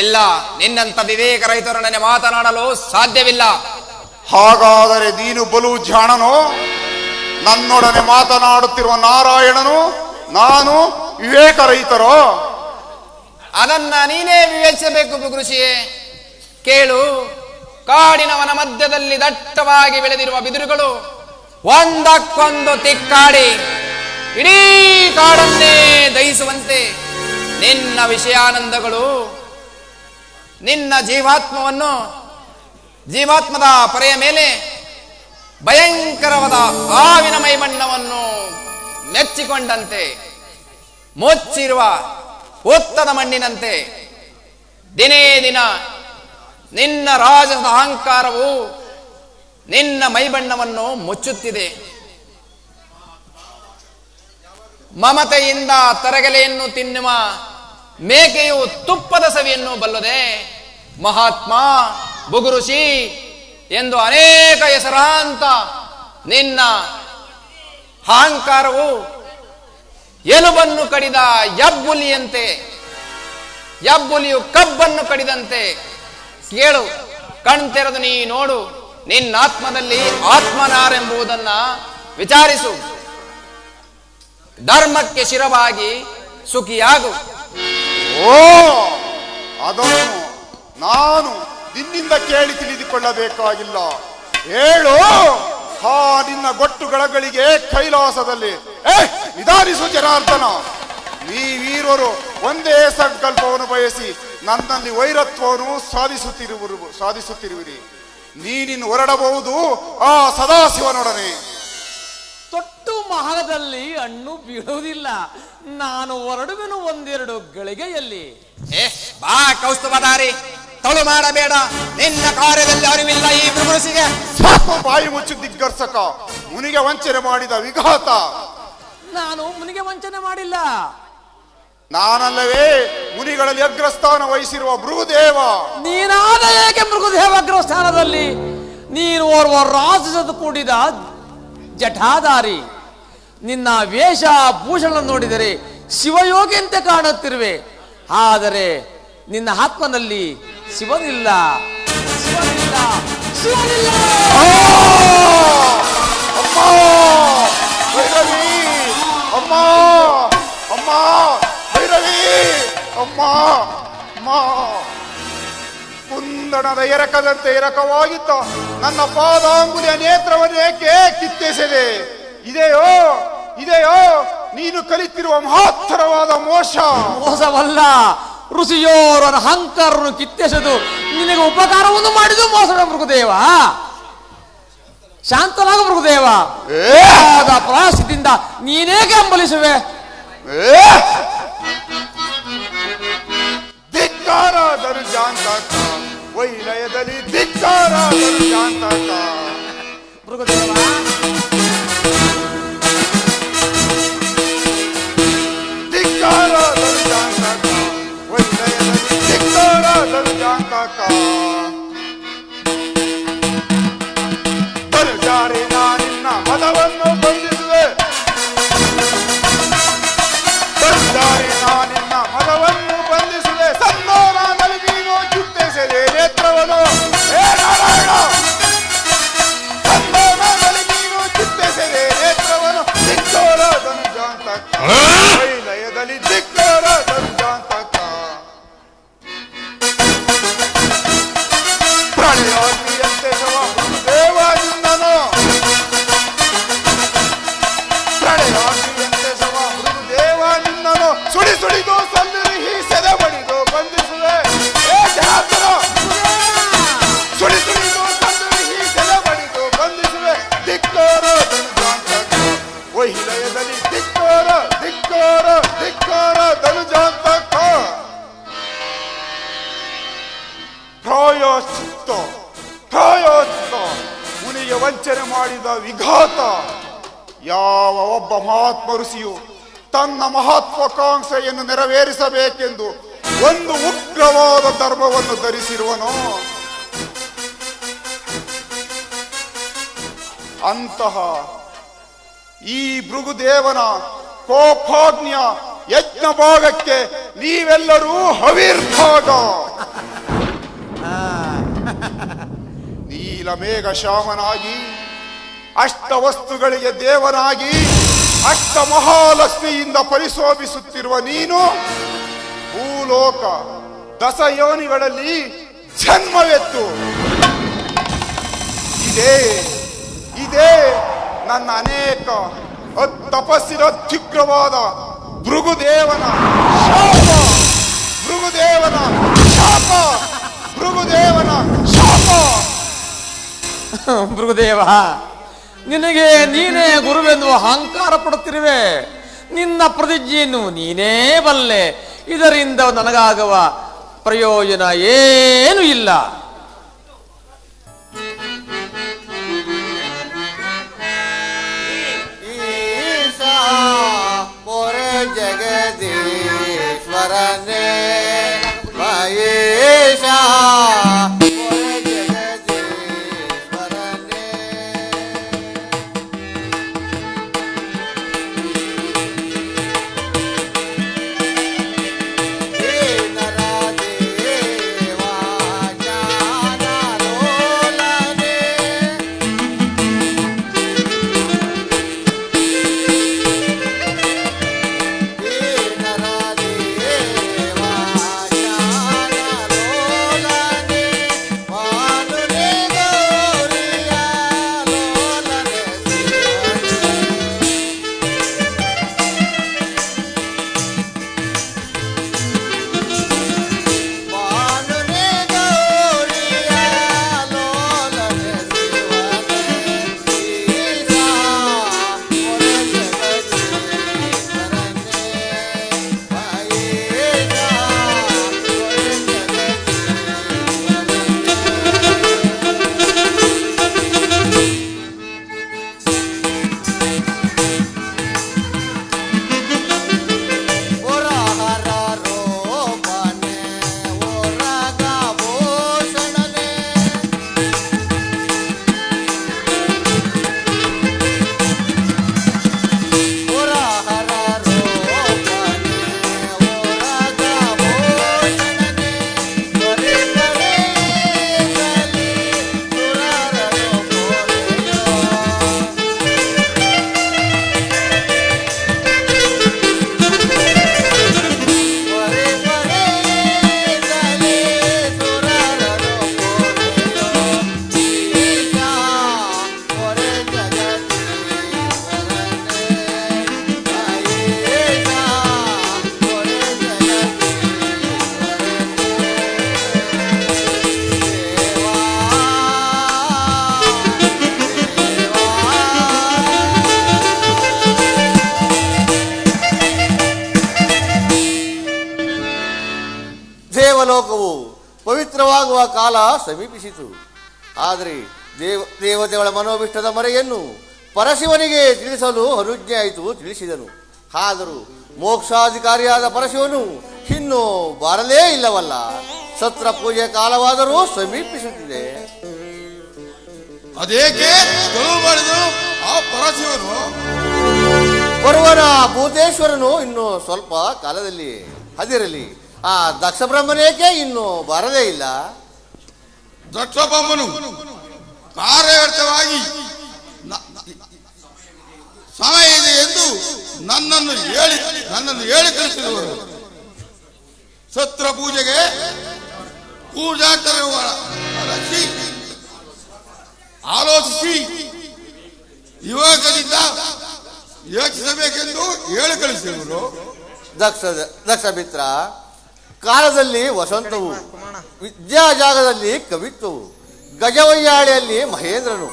ಇಲ್ಲ, ನಿನ್ನಂತ ವಿವೇಕರಹಿತರೊಡನೆ ಮಾತನಾಡಲು ಸಾಧ್ಯವಿಲ್ಲ. ಹಾಗಾದರೆ ನೀನು ಬಲು ಜಾಣನೋ? ನನ್ನೊಡನೆ ಮಾತನಾಡುತ್ತಿರುವ ನಾರಾಯಣನು ನಾನು ವಿವೇಕರಹಿತರೋ? ಅದನ್ನ ನೀನೇ ವಿವೇಚಿಸಬೇಕು ಭೃಗುರುಷಿಯೇ. ಕೇಳು, ಕಾಡಿನವನ ಮಧ್ಯದಲ್ಲಿ ದಟ್ಟವಾಗಿ ಬೆಳೆದಿರುವ ಬಿದಿರುಗಳು ಒಂದಕ್ಕೊಂದು ತಿಕ್ಕಾಡಿ ಇಡೀ ಕಾಡನ್ನೇ ದಹಿಸುವಂತೆ ನಿನ್ನ ವಿಷಯಾನಂದಗಳು ನಿನ್ನ ಜೀವಾತ್ಮದ ಪರೆಯ ಮೇಲೆ ಭಯಂಕರವಾದ ಆವಿನ ಮೈಬಣ್ಣವನ್ನು ಮೆಚ್ಚಿಕೊಂಡಂತೆ ಮುಚ್ಚಿರುವ ಒತ್ತದ ಮಣ್ಣಿನಂತೆ ದಿನೇ ದಿನ ನಿನ್ನ ರಾಜದ ಅಹಂಕಾರವು ನಿನ್ನ ಮೈಬಣ್ಣವನ್ನು ಮುಚ್ಚುತ್ತಿದೆ. ಮಮತೆಯಿಂದ ತರಗಲೆಯನ್ನು ತಿನ್ನುವ ಮೇಕೆಯು ತುಪ್ಪದ ಸವಿಯನ್ನು ಬಲ್ಲದೆ ಮಹಾತ್ಮ ಭೃಗುರುಷಿ ಎಂದು ಅನೇಕ ಹೆಸರಾಂತ ನಿನ್ನ ಅಹಂಕಾರವು ಎಲುಬನ್ನು ಕಡಿದ ಯಬ್ಬುಲಿಯು ಕಬ್ಬನ್ನು ಕಡಿದಂತೆ. ಕೇಳು, ಕಣ್ತೆರೆದು ನೀ ನೋಡು, ನಿನ್ನ ಆತ್ಮದಲ್ಲಿ ಆತ್ಮನಾರೆಂಬುದನ್ನ ವಿಚಾರಿಸು. ಧರ್ಮಕ್ಕೆ ಶಿರವಾಗಿ ಸುಖಿಯಾಗು. ಓ, ಅದನ್ನು ನಾನು ನಿನ್ನಿಂದ ಕೇಳಿ ತಿಳಿದುಕೊಳ್ಳಬೇಕಾಗಿಲ್ಲ. ಹೇಳು, ನಿನ್ನ ಗೊಟ್ಟುಗಳಿಗೆ ಕೈಲಾಸದಲ್ಲಿ ನಿಧಾನಿಸು ಜನಾರ್ದನ. ನೀವೀರರು ಒಂದೇ ಸಂಕಲ್ಪವನ್ನು ಬಯಸಿ ನನ್ನಲ್ಲಿ ವೈರತ್ವವನ್ನು ಸಾಧಿಸುತ್ತಿರುವಿರಿ. ನೀನಿನ್ನು ಹೊರಡಬಹುದು ಆ ಸದಾಶಿವನೊಡನೆ. ತೊಟ್ಟು ಮಹಲದಲ್ಲಿ ಹಣ್ಣು ಬೀಳುವುದಿಲ್ಲ, ನಾನು ಹೊರಡುವೆನು ಒಂದೆರಡು ಗಳಿಗೆಯಲ್ಲಿ. ಬಾ ಕೌಸ್ತುಭಧಾರಿ, ತಳು ಮಾಡಬೇಡ, ನಿನ್ನ ಕಾರ್ಯದಲ್ಲಿ ಅರಿವಿಲ್ಲ ಈ ಭೃಗುರುಷಿಗೆ. ಸಾಕು ಬಾಯಿ ಮುಚ್ಚು ದಿಗ್ಗರ್ಸಕ, ಮುನಿಗೆ ವಂಚನೆ ಮಾಡಿದ ವಿಘಾತ. ನಾನು ಮುನಿಗೆ ವಂಚನೆ ಮಾಡಿಲ್ಲ. ನಾನಲ್ಲವೇ ಮುನಿಗಳಲ್ಲಿ ಅಗ್ರಸ್ಥಾನ ವಹಿಸಿರುವ ಭೃಗುದೇವ. ನೀನಾದ ಏಕೆ ಮೃಗುದೇವ ಅಗ್ರಸ್ಥಾನದಲ್ಲಿ? ನೀನು ಓರ್ವ ರಾಜದ ಕೂಡಿದ ಜಠಾಧಾರಿ. ನಿನ್ನ ವೇಷ ಭೂಷಣ ನೋಡಿದರೆ ಶಿವಯೋಗಿಯಂತೆ ಕಾಣುತ್ತಿರುವೆ, ಆದರೆ ನಿನ್ನ ಆತ್ಮನಲ್ಲಿ ಶಿವನಿಲ್ಲ. ಕುಂದಣದ ಎರಕದಂತೆ ಎರಕವಾಗಿದ್ದ ನನ್ನ ಪಾದಾಂಗುಲಿಯ ನೇತ್ರವನ್ನು ಏಕೆ ಕಿತ್ತೆಸೆದೆ? ಇದೆಯೋ ನೀನು ಕಲಿತಿರುವ ಮಹತ್ತರವಾದ ಮೋಸವಲ್ಲ, ಋಷಿಯೋರನ ಅಹಂಕಾರವನ್ನು ಕಿತ್ತೆಸೆದು ನಿನಗೆ ಉಪಕಾರವನ್ನು ಮಾಡಿದು ಮೋಸದ ಮೃಗುದೇವ. ಶಾಂತನಾಗ ಮೃಗುದೇವ. ಪ್ರಾಯಶ್ಚಿತ್ತದಿಂದ ನೀನೇಗೆ ಹಂಬಲಿಸುವೆ? ಧಿಕ್ಕಾರ ದರುಜಾಂತಾಕ ವೈಲಯದಲ್ಲಿ ಧಿಕ್ಕಾರ ದರುಜಾಂತಾಕ. ಮೃಗುದೇವ, ಧಿಕ್ಕಾರ ದರುಜಾಂತಾಕ ವೈಲಯದಲ್ಲಿ ಧಿಕ್ಕಾರ ದರುಜಾಂತಾಕ. ದರುಜಾರಿ ನಾನಿನ್ನ ಮದವನ್ನು ಬಂಧಿಸುವೆ. ದರುಜಾರಿ ನಾನಿನ್ನ ಮದವನ್ನು ಬಂಧಿಸುವೆ. ಸಂಧಾನದಲ್ಲಿ ನೀನು ಕಿತ್ತೆಸೆದೆ ನೇತ್ರವನ್ನು. ಹೇ ನಾರಾಯಣ, ಸಂಧಾನದಲ್ಲಿ ನೀನು ಕಿತ್ತೆಸೆದೆ ನೇತ್ರವನ್ನು. ಧಿಕ್ಕಾರ ಧನುಜಾಂತಕ ವೈಲಯದಲ್ಲಿ ಧಿಕ್ಕಾರ ಧನುಜಾಂತಕ. ಪ್ರಳಯಾಗ್ನಿಯಂತೆ ಶವ ಮೃಗುದೇವನಿಂದನು. ಪ್ರಳಯಾಗ್ನಿಯಂತೆ ಶವ ಮೃಗುದೇವನಿಂದನು. ಸುಡಿದು ಸಲ್ಲಿರಿ ಸೆದೆ ಬಡಿದು ಬಂಧಿಸುವೆ. ಸುಡಿದು ಸಲ್ಲಿರಿ ಸೆದೆ ಬಡಿದು ಬಂಧಿಸುವೆ. ಧಿಕ್ಕಾರ ಧನುಜಾಂತಕ ವೈಲಯದಲ್ಲಿ ಧಿಕ್ಕಾರ ಧಿಕ್ಕಾರ ಧಿಕ್ಕಾರ ಧನುಜಾಂತಕ. ಪ್ರಾಯಶ್ಚಿತ್ತ ಮುನಿಗೆ ವಂಚನೆ ಮಾಡಿದ ವಿಘಾತ. ಯಾವ ಒಬ್ಬ ಮಹಾತ್ಮ ಋಷಿಯು ತನ್ನ ಮಹತ್ವಾಕಾಂಕ್ಷೆಯನ್ನು ನೆರವೇರಿಸಬೇಕೆಂದು ಒಂದು ಉಗ್ರವಾದ ಧರ್ಮವನ್ನು ಧರಿಸಿರುವನು. ಅಂತಹ ಈ ಭೃಗುದೇವನ ಕೋಪಾಗ್ನಿಯ ಯಜ್ಞ ಭಾಗಕ್ಕೆ ನೀವೆಲ್ಲರೂ ಹವಿರ್ಭಾಗ. ನೀಲಮೇಘ ಶ್ಯಾಮನಾಗಿ ಅಷ್ಟವಸ್ತುಗಳಿಗೆ ದೇವನಾಗಿ ಅಷ್ಟ ಮಹಾಲಕ್ಷ್ಮಿಯಿಂದ ಪರಿಶೋಭಿಸುತ್ತಿರುವ ನೀನು ಭೂಲೋಕ ದಶಯೋನಿಗಳಲ್ಲಿ ಜನ್ಮವೆತ್ತು. ಇದೇ ನನ್ನ ಅನೇಕ ತಪಸ್ಸಿನ ಅತ್ಯುಗ್ರವಾದ ಭೃಗುದೇವನ ಶಾಪ. ಭೃಗುದೇವನ ಶಾಪ. ಭೃಗುದೇವನ ಶಾಪ. ಭೃಗುದೇವ, ನಿನಗೆ ನೀನೇ ಗುರುವೆಂದು ಅಹಂಕಾರ ಪಡುತ್ತಿರುವೆ. ನಿನ್ನ ಪ್ರತಿಜ್ಞೆಯನ್ನು ನೀನೇ ಬಲ್ಲೆ. ಇದರಿಂದ ನನಗಾಗುವ ಪ್ರಯೋಜನ ಏನೂ ಇಲ್ಲ. ಜಗದೀಶ್ವರನೇ ಮಹೇಶ ಜಗದೀಶ್ವರನೇ ನರದೇವಾ ಜ್ಞಾನಲೋಲನೆ ದೇವಲೋಕವು ಪವಿತ್ರವಾಗುವ ಕಾಲ ಸಮೀಪಿಸಿತು. ಆದರೆ ದೇವತೆಗಳ ಮನೋಭಿಷ್ಟದ ಮರೆಯನ್ನು ಪರಶಿವನಿಗೆ ತಿಳಿಸಲು ಅನುಜ್ಞೆ ಆಯಿತು, ತಿಳಿಸಿದನು. ಆದರೂ ಮೋಕ್ಷಾಧಿಕಾರಿಯಾದ ಪರಶಿವನು ಇನ್ನೂ ಬರಲೇ ಇಲ್ಲವಲ್ಲ. ಸತ್ರ ಪೂಜೆ ಕಾಲವಾದರೂ ಸಮೀಪಿಸುತ್ತಿದೆ. ಅದೇಕೆ ಮಾಡಿದನು ಆ ಪರಶಿವನು? ಬರುವನ ಭೂತೇಶ್ವರನು ಇನ್ನು ಸ್ವಲ್ಪ ಕಾಲದಲ್ಲಿ ಅದಿರಲಿ. ಆ ದಕ್ಷ ಬ್ರಹ್ಮನೇಕೆ ಇನ್ನು ಬರದೇ ಇಲ್ಲ? ದಕ್ಷ ಬ್ರಹ್ಮನು ಕಾರ್ಯವ್ಯರ್ಥವಾಗಿ ಸಮಯ ಇದೆ ಎಂದು ನನ್ನನ್ನು ಹೇಳಿ ಕಳಿಸಿದವರು. ಸತ್ರ ಪೂಜೆಗೆ ಪೂಜಾಚಾರ್ಯ ಆಲೋಚಿಸಿ ಯುವಕರಿಂದ ಯೋಚಿಸಬೇಕೆಂದು ಹೇಳಿ ಕಳಿಸಿದವರು. ದಕ್ಷ ಮಿತ್ರ, ಕಾಲದಲ್ಲಿ ವಸಂತವು, ವಿದ್ಯಾ ಜಾಗದಲ್ಲಿ ಕವಿತ್ವವು, ಗಜವಯ್ಯಾಳಿಯಲ್ಲಿ ಮಹೇಂದ್ರನು,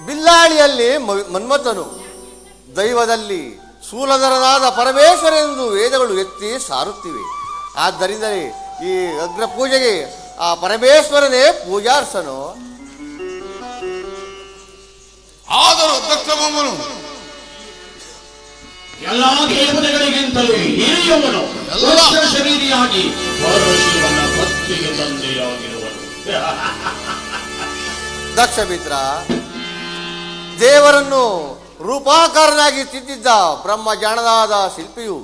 ಬಿಲ್ಲಾಳಿಯಲ್ಲಿ ಮನ್ಮಥನು, ದೈವದಲ್ಲಿ ಶೂಲಧರನಾದ ಪರಮೇಶ್ವರೆಂದು ವೇದಗಳು ಎತ್ತಿ ಸಾರುತ್ತಿವೆ. ಆದ್ದರಿಂದಲೇ ಈ ಅಗ್ರ ಪೂಜೆಗೆ ಆ ಪರಮೇಶ್ವರನೇ ಪೂಜಾರ್ಸನು. ಆದರೂ ದಕ್ಷ ಬ್ರಹ್ಮನು ಎಲ್ಲಾ ದೇವತೆಗಳಿಗಿಂತಲೂ ಹಿರಿಯವನು, ಎಲ್ಲ. ಶರೀರಿಯಾಗಿ ಪರಶಿವನ ಭಕ್ತಿಗೆ ತಂದೆಯಾಗಿರುವನು. ದಕ್ಷ ಮಿತ್ರ, ದೇವರನ್ನು ರೂಪಾಕಾರನಾಗಿ ತಿದ್ದಿದ್ದ ಬ್ರಹ್ಮ ಜಾಣದಾದ ಶಿಲ್ಪಿಯು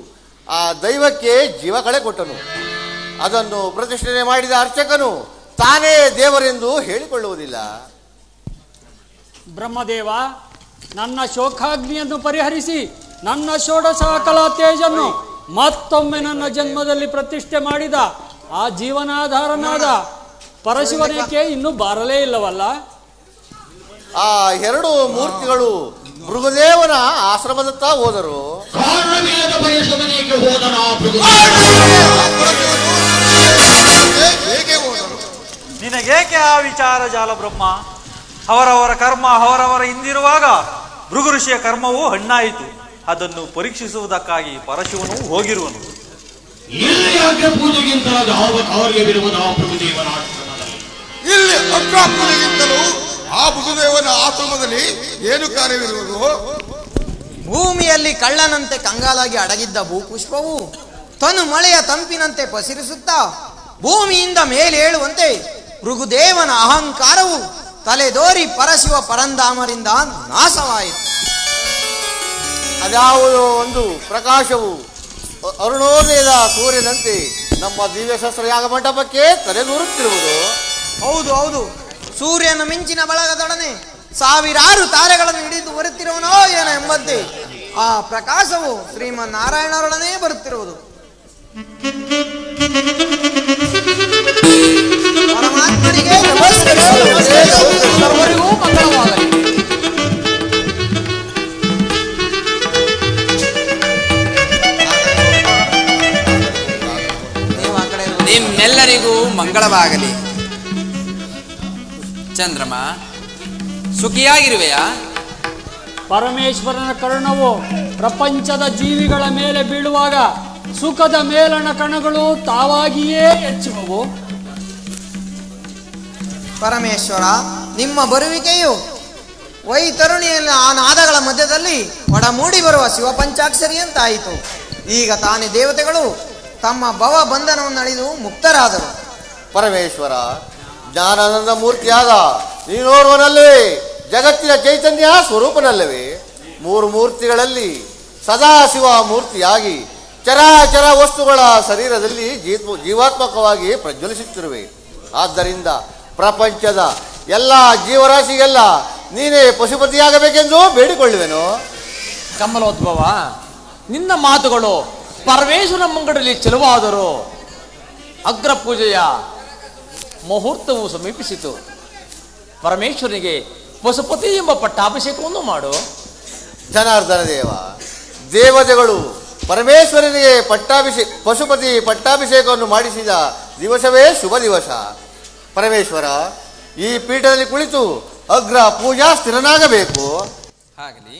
ಆ ದೈವಕ್ಕೆ ಜೀವ ಕಳೆ ಕೊಟ್ಟನು. ಅದನ್ನು ಪ್ರತಿಷ್ಠೆ ಮಾಡಿದ ಅರ್ಚಕನು ತಾನೇ ದೇವರೆಂದು ಹೇಳಿಕೊಳ್ಳುವುದಿಲ್ಲ. ಬ್ರಹ್ಮದೇವ, ನನ್ನ ಶೋಕಾಗ್ನಿಯನ್ನು ಪರಿಹರಿಸಿ ನನ್ನ ಷೋಡಶ ಕಲಾ ತೇಜನ್ನು ಮತ್ತೊಮ್ಮೆ ನನ್ನ ಜನ್ಮದಲ್ಲಿ ಪ್ರತಿಷ್ಠೆ ಮಾಡಿದ ಆ ಜೀವನಾಧಾರನಾದ ಪರಶಿವನೇಕೆ ಇನ್ನೂ ಬಾರಲೇ ಇಲ್ಲವಲ್ಲ? ಆ ಎರಡು ಮೂರ್ತಿಗಳು ಭೃಗುದೇವನ ಆಶ್ರಮದತ್ತ ಹೋದರು. ಕಾರಣವಿಲ್ಲದ ಪರಶಿವನಿಗೆ ಹೋದನ ಹೇಗೆ ಹೋದರು? ನಿನಗೇಕೆ ಆ ವಿಚಾರ ಜಾಲ ಬ್ರಹ್ಮ? ಅವರವರ ಕರ್ಮ ಅವರವರ ಹಿಂದಿರುವಾಗ ಭೃಗು ಋಷಿಯ ಕರ್ಮವೂ ಹಣ್ಣಾಯಿತು. ಅದನ್ನು ಪರೀಕ್ಷಿಸುವುದಕ್ಕಾಗಿ ಪರಶಿವನು ಹೋಗಿರುವನು. ಇಲ್ಲಿ ಅಗ್ರ ಪೂಜೆಗಿಂತ ಯಾವ ಕಾರ್ಯವಿರುವುದು ಆ ಪ್ರಭುದೇವನ ಆಶ್ರಮದಲ್ಲಿ? ಇಲ್ಲಿ ಅಗ್ರಾಪುರಿಗಿಂತಲೂ ಆ ಬುಧದೇವನ ಆಶ್ರಮದಲ್ಲಿ ಏನು ಕಾರ್ಯವಿರುವುದು? ಭೂಮಿಯಲ್ಲಿ ಕಳ್ಳನಂತೆ ಕಂಗಾಲಾಗಿ ಅಡಗಿದ್ದ ಭೂಪುಷ್ಪವು ತನು ಮಳೆಯ ತಂಪಿನಂತೆ ಪಸಿರಿಸುತ್ತಾ ಭೂಮಿಯಿಂದ ಮೇಲೇಳುವಂತೆ ಭೃಗುದೇವನ ಅಹಂಕಾರವು ತಲೆದೋರಿ ಪರಶಿವ ಪರಂಧಾಮರಿಂದ ನಾಶವಾಯಿತು. ಅದ್ಯಾವುದೋ ಒಂದು ಪ್ರಕಾಶವು ಅರುಣೋದಯದ ಸೂರ್ಯನಂತೆ ನಮ್ಮ ದಿವ್ಯ ಶಸ್ತ್ರ ಯಾಗ ಮಂಟಪಕ್ಕೆ ತಲೆದೂರುತ್ತಿರುವುದು. ಹೌದು ಹೌದು, ಸೂರ್ಯನ ಮಿಂಚಿನ ಬಳಗದೊಡನೆ ಸಾವಿರಾರು ತಾರೆಗಳನ್ನು ಹಿಡಿದು ಬರುತ್ತಿರುವನೋ ಏನೋ ಎಂಬಂತೆ ಆ ಪ್ರಕಾಶವು ಶ್ರೀಮನ್ನಾರಾಯಣರೊಡನೆ ಬರುತ್ತಿರುವುದು. ಪರಮಾತ್ಮನಿಗೆ ನಮಸ್ಕಾರ. ಸರ್ವರಿಗೂ ಮಂಗಳವಾಗಲಿ. ನಿಮ್ಮೆಲ್ಲರಿಗೂ ಮಂಗಳವಾಗಲಿ. ಚಂದ್ರಮ, ಸುಖಿಯಾಗಿರುವೆಯಾ? ಪರಮೇಶ್ವರನ ಕರುಣವು ಪ್ರಪಂಚದ ಜೀವಿಗಳ ಮೇಲೆ ಬೀಳುವಾಗ ಸುಖದ ಮೇಲಣ ಕಣಗಳು ತಾವಾಗಿಯೇ ಹೆಚ್ಚುವವು. ಪರಮೇಶ್ವರ, ನಿಮ್ಮ ಬರುವಿಕೆಯು ವೈತರುಣಿಯಲ್ಲಿ ಆ ನಾದಗಳ ಮಧ್ಯದಲ್ಲಿ ಒಡಮೂಡಿ ಬರುವ ಶಿವಪಂಚಾಕ್ಷರಿ ಅಂತಾಯಿತು. ಈಗ ತಾನೇ ದೇವತೆಗಳು ತಮ್ಮ ಭವ ಬಂಧನವನ್ನು ಅಳಿದು ಮುಕ್ತರಾದರು. ಪರಮೇಶ್ವರ, ಜ್ಞಾನಾನಂದ ಮೂರ್ತಿಯಾದ ನೀನೋರ್ವನಲ್ಲವೇ? ಜಗತ್ತಿನ ಚೈತನ್ಯ ಸ್ವರೂಪನಲ್ಲವೇ? ಮೂರು ಮೂರ್ತಿಗಳಲ್ಲಿ ಸದಾಶಿವ ಮೂರ್ತಿಯಾಗಿ ಚರಾಚರ ವಸ್ತುಗಳ ಶರೀರದಲ್ಲಿ ಜೀವಾತ್ಮಕವಾಗಿ ಪ್ರಜ್ವಲಿಸುತ್ತಿರುವೆ. ಆದ್ದರಿಂದ ಪ್ರಪಂಚದ ಎಲ್ಲ ಜೀವರಾಶಿಗೆಲ್ಲ ನೀನೇ ಪಶುಪತಿಯಾಗಬೇಕೆಂದು ಬೇಡಿಕೊಳ್ಳುವೆನು. ಕಮಲೋದ್ಭವ, ನಿನ್ನ ಮಾತುಗಳು ಪರಮೇಶ್ವರ ಮುಂಗಡಲ್ಲಿ ಚೆಲುವಾದರೂ ಅಗ್ರ ಪೂಜೆಯ ಮುಹೂರ್ತವು ಸಮೀಪಿಸಿತು. ಪರಮೇಶ್ವರನಿಗೆ ಪಶುಪತಿ ಎಂಬ ಪಟ್ಟಾಭಿಷೇಕವನ್ನು ಮಾಡು. ಜನಾರ್ದನ ದೇವ, ದೇವತೆಗಳು ಪರಮೇಶ್ವರನಿಗೆ ಪಶುಪತಿ ಪಟ್ಟಾಭಿಷೇಕವನ್ನು ಮಾಡಿಸಿದ ದಿವಸವೇ ಶುಭ ದಿವಸ. ಪರಮೇಶ್ವರ, ಈ ಪೀಠದಲ್ಲಿ ಕುಳಿತು ಅಗ್ರ ಪೂಜಾ ಸ್ಥಿರನಾಗಬೇಕು. ಆಗಲಿ.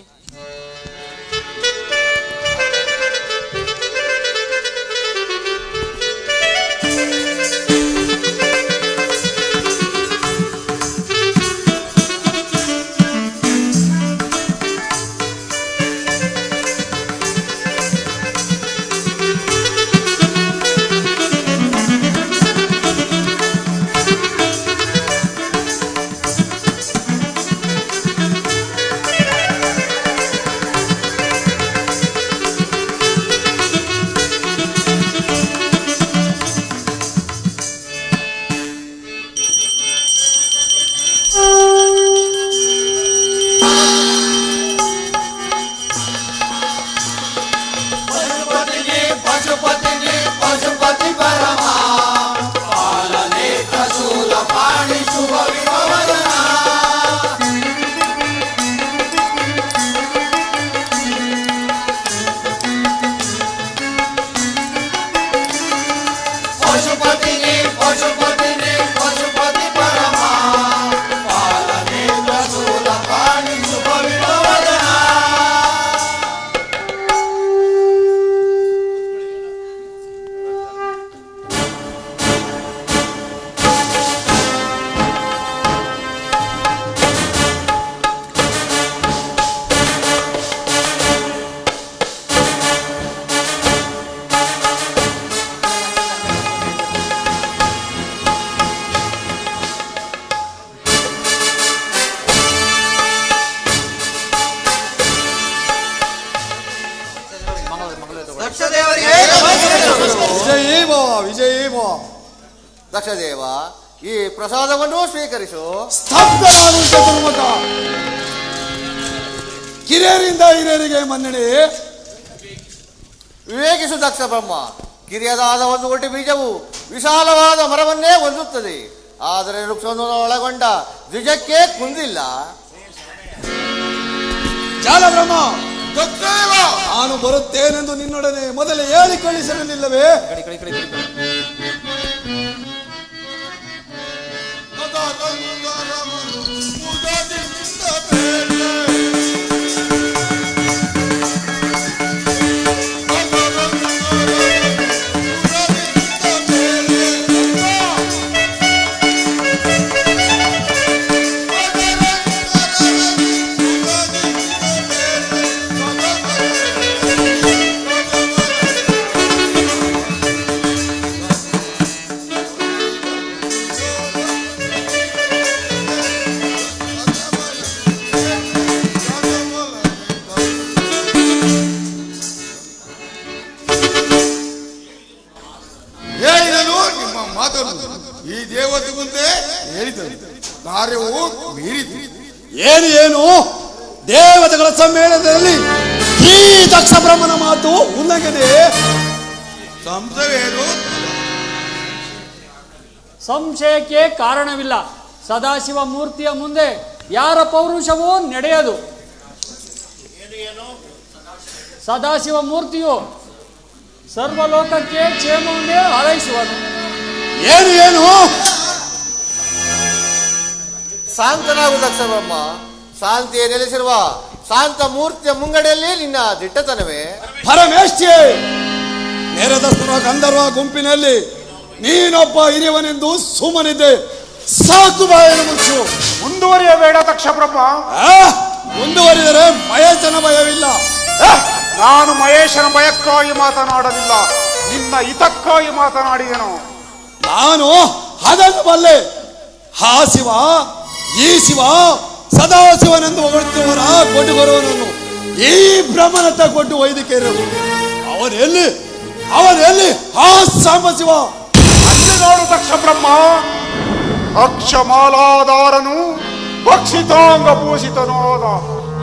ವಿಜಯೀವ. ದಕ್ಷದೇವ, ಈ ಪ್ರಸಾದವನ್ನು ಸ್ವೀಕರಿಸು. ಸ್ತಬ್ಧನಾದ ಚತುರ್ಮುಖ, ಕಿರಿಯರಿಂದ ಹಿರಿಯರಿಗೆ ಮನ್ನಣೆ. ವಿವೇಕಿಸು ದಕ್ಷ ಬ್ರಹ್ಮ. ಕಿರಿಯದಾದ ಒಂದು ಒಟ್ಟು ಬೀಜವು ವಿಶಾಲವಾದ ಮರವನ್ನೇ ಹೊಂದುತ್ತದೆ, ಆದರೆ ವೃಕ್ಷವನ್ನು ಒಳಗೊಂಡ ದ್ವಿಜಕ್ಕೆ ಕುಂದಿಲ್ಲ. ಜಾಲ ಬ್ರಹ್ಮ, ನಾನು ಬರುತ್ತೇನೆಂದು ನಿನ್ನೊಡನೆ ಮೊದಲೇ ಹೇಳಿ ಕಳಿಸಿರಲಿಲ್ಲವೇ? ಹೇಳಿದನು ನಿಮ್ಮ ಮಾತನ್ನು ಈ ದೇವತೆ ಮುಂದೆ ಹೇಳಿದರು, ಕಾರ್ಯವು ಮೀರಿತು. ಏನು ದೇವತೆಗಳ ಸಮ್ಮೇಳನದಲ್ಲಿ ಈ ದಕ್ಷ ಬ್ರಹ್ಮನ ಮಾತು ಉಲ್ಲಂಘನೆ? ಸಂಶಯವೇನು? ಸಂಶಯಕ್ಕೆ ಕಾರಣವಿಲ್ಲ. ಸದಾಶಿವ ಮೂರ್ತಿಯ ಮುಂದೆ ಯಾರ ಪೌರುಷವೂ ನಡೆಯದು. ಸದಾಶಿವ ಮೂರ್ತಿಯು ಸರ್ವಲೋಕಕ್ಕೆ ಕ್ಷೇಮವನ್ನೇ ಹಾರೈಸುವನು. ಏನು ಶಾಂತನಾಗು ದಕ್ಷ ಬ್ರಹ್ಮ. ಶಾಂತಿಯೇ ನೆಲೆಸಿರುವ ಶಾಂತ ಮೂರ್ತಿಯ ಮುಂಗಡೆಯಲ್ಲಿ ನಿನ್ನ ದಿಟ್ಟತನವೇ. ಪರಮೇಶ್ವೇ, ನೆರೆದ ಸುರ ಗಂಧರ್ವ ಗುಂಪಿನಲ್ಲಿ ನೀನೊಬ್ಬ ಹಿರಿಯವನೆಂದು ಸುಮ್ಮನಿದ್ದೆ. ಸಾಕು, ಬಾಯನ್ನು ಮುಚ್ಚು. ಮುಂದುವರಿಯಬೇಡ ದಕ್ಷ ಬ್ರಹ್ಮ. ಮುಂದುವರಿದರೆ ಮಹೇಶನ ಭಯವಿಲ್ಲ. ನಾನು ಮಹೇಶನ ಭಯಕ್ಕಾಗಿ ಮಾತನಾಡಲಿಲ್ಲ, ನಿನ್ನ ಹಿತಕ್ಕಾಗಿ ಮಾತನಾಡಿದೆನು. ನಾನು ಅದನ್ನು ಬಲ್ಲೆ. ಆ ಶಿವ, ಈ ಶಿವ, ಸದಾಶಿವನೆಂದು ಹೊಗಳುತ್ತಿರುವನ ಕೊಟ್ಟುಕೊರುವನನ್ನು ಈ ಬ್ರಹ್ಮನತ್ತ ಕೊಟ್ಟು ವೈದಿಕರು ಅವನೆಲ್ಲಿ ಆ ಸಾಂಬ ಶಿವ? ಅಲ್ಲಿ ನೋಡು ದಕ್ಷ ಬ್ರಹ್ಮ, ಅಕ್ಷಮಾಲಾಧಾರನು ಭಕ್ಷಿತಾಂಗ ಭೂಷಿತನಾದ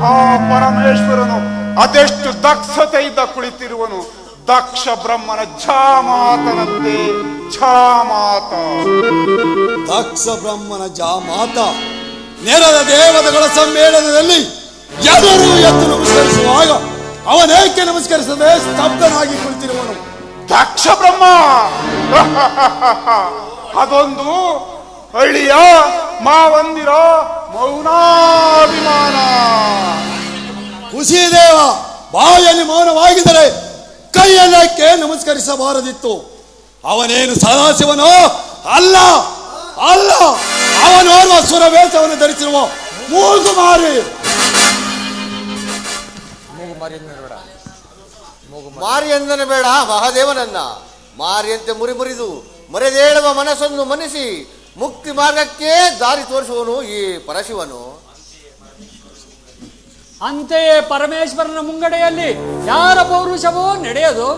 ಆ ಪರಮೇಶ್ವರನು ಅದೆಷ್ಟು ದಕ್ಷತೆಯಿಂದ ಕುಳಿತಿರುವನು. ದಕ್ಷ ಬ್ರಹ್ಮನ ಜಾಮಾತನಂತೆ ಜಾಮಾತ. ದಕ್ಷ ಬ್ರಹ್ಮನ ಜಾಮಾತ ನೆರೆದ ದೇವತೆಗಳ ಸಮ್ಮೇಳನದಲ್ಲಿ ಎಲ್ಲರೂ ಎದ್ದು ನಮಸ್ಕರಿಸುವಾಗ ಅವನೇಕೆ ನಮಸ್ಕರಿಸದೆ ಸ್ತಬ್ಧನಾಗಿ ಕುಳಿತಿರುವನು? ದಕ್ಷ ಬ್ರಹ್ಮ ಅದೊಂದು ಹಳ್ಳಿಯ ಮಾವಂದಿರ ಮೌನಾಭಿಮಾನ. ಕುಸಿದೇವ, ಬಾಯಲ್ಲಿ ಮೌನವಾಗಿದ್ದರೆ ಕೈಯಲ್ಲಕ್ಕೆ ನಮಸ್ಕರಿಸಬಾರದಿತ್ತು. ಅವನೇನು ಸದಾಶಿವನೋ? ಅಲ್ಲ, ಅವನೋರ್ವ ಸುರವೇಷವನ್ನು ಧರಿಸಿರುವ ಮೂಗುಮಾರಿ. ಮಾರಿ ಎಂದನೆ ಬೇಡ ಮಹಾದೇವನನ್ನ. ಮಾರಿಯಂತೆ ಮುರಿದು ಮರೆದೇಳುವ ಮನಸ್ಸನ್ನು ಮನಿಸಿ ಮುಕ್ತಿ ಮಾರ್ಗಕ್ಕೆ ದಾರಿ ತೋರಿಸುವನು ಈ ಪರಶಿವನು. ಅಂತೆಯೇ ಪರಮೇಶ್ವರನ ಮುಂಗಡೆಯಲ್ಲಿ ಯಾರ ಪೌರುಷವೂ ನಡೆಯದು.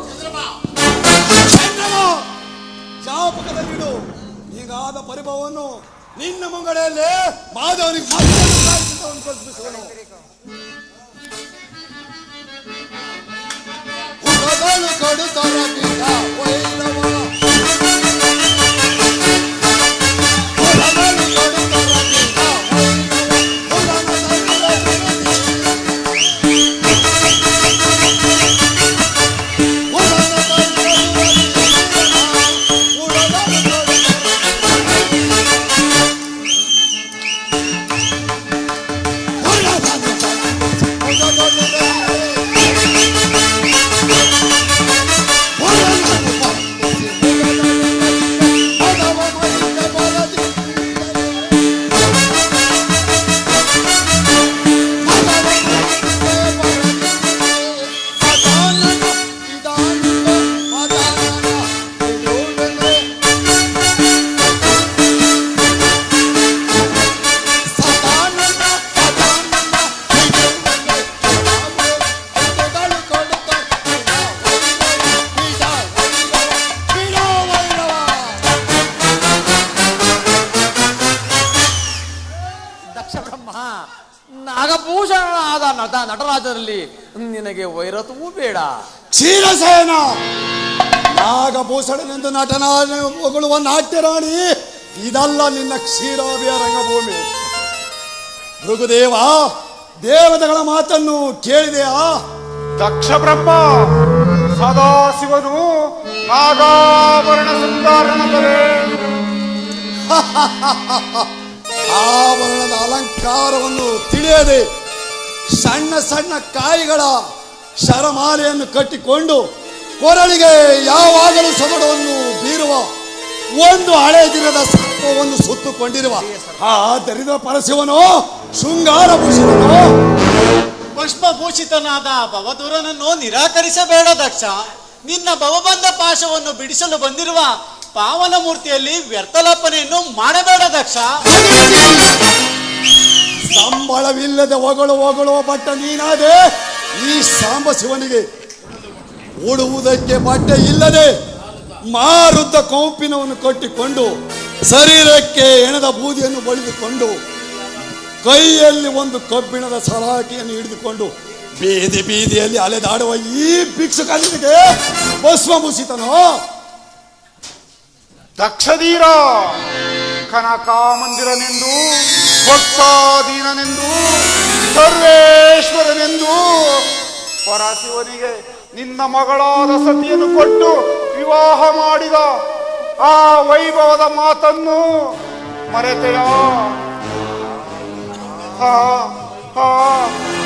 ಶಾಪಕದಲ್ಲಿಡು ಹೀಗಾದ ಪರಿಭವವನ್ನು ನಿನ್ನ ಮುಂಗಡೆಯಲ್ಲೇ ಮಾಧವನಿಗೆ ಕಲ್ಪಿಸುವನು. ಕೊಡುತ್ತಾರೆ ನಟರಾಜನಲ್ಲಿ ನಿನಗೆ ವೈರತ್ವವೂ ಬೇಡ. ಕ್ಷೀರಸೇನ ನಾಗಭೂಷಣನೆಂದು ನಟನಾದ ಹೊಗಳುವ ನಾಟ್ಯ ರಾಣಿ, ಇದಲ್ಲ ನಿನ್ನ ಕ್ಷೀರಾಭಿಯ ರಂಗಭೂಮಿ. ಭೃಗುದೇವ, ದೇವತೆಗಳ ಮಾತನ್ನು ಕೇಳಿದೆಯಾ? ದಕ್ಷ ಬ್ರಹ್ಮ ಸದಾಶಿವನು ನಾಗಾಭರಣ ಶೃಂಗಾರನಲ್ಲವೇ? ಆಭರಣದ ಅಲಂಕಾರವನ್ನು ತಿಳಿಯದೆ ಸಣ್ಣ ಸಣ್ಣ ಕಾಯಿಗಳ ಶರಮಾಲೆಯನ್ನು ಕಟ್ಟಿಕೊಂಡು ಕೊರಳಿಗೆ ಯಾವಾಗಲೂ ಸೊಗಡವನ್ನು ಬೀರುವ ಒಂದು ಹಳೆ ದಿನದ ಸರ್ಪವನ್ನು ಸುತ್ತುಕೊಂಡಿರುವ ಆ ದರಿದ್ರ ಪರಶಿವನು ಶೃಂಗಾರ ಭೂಷಣನು. ಪುಷ್ಪಭೂಷಿತನಾದ ಭವದೂರನನ್ನು ನಿರಾಕರಿಸಬೇಡ ದಕ್ಷ. ನಿನ್ನ ಭವಬಂಧ ಪಾಶವನ್ನು ಬಿಡಿಸಲು ಬಂದಿರುವ ಪಾವನ ಮೂರ್ತಿಯಲ್ಲಿ ವ್ಯರ್ಥಲಾಪನೆಯನ್ನು ಮಾಡಬೇಡ ದಕ್ಷ. ಸಂಬಳವಿಲ್ಲದೆ ಹೊಗಳುವ ಬಟ್ಟ ನೀನಾದೆ ಈ ಸಾಂಬ ಶಿವನಿಗೆ. ಉಡುವುದಕ್ಕೆ ಬಟ್ಟೆ ಇಲ್ಲದೆ ಮಾರುದ್ದ ಕೌಪಿನವನ್ನು ಕಟ್ಟಿಕೊಂಡು ಶರೀರಕ್ಕೆ ಎಣದ ಬೂದಿಯನ್ನು ಬಳಿದುಕೊಂಡು ಕೈಯಲ್ಲಿ ಒಂದು ಕಬ್ಬಿಣದ ಸಲಾಕೆಯನ್ನು ಹಿಡಿದುಕೊಂಡು ಬೀದಿ ಬೀದಿಯಲ್ಲಿ ಅಲೆದಾಡುವ ಈ ಭಿಕ್ಷುಕನಿಗೆ ಭಸ್ಮಭೂಷಿತನೋ? ದಕ್ಷಧೀರ ಕನಕ ಮಂದಿರನೆಂದು, ಭಕ್ತಾಧೀನನೆಂದು, ಸರ್ವೇಶ್ವರನೆಂದು ಪರಶಿವನಿಗೆ ನಿನ್ನ ಮಗಳಾದ ಸತಿಯನ್ನು ಕೊಟ್ಟು ವಿವಾಹ ಮಾಡಿದ ಆ ವೈಭವದ ಮಾತನ್ನು ಮರೆತೆಯ?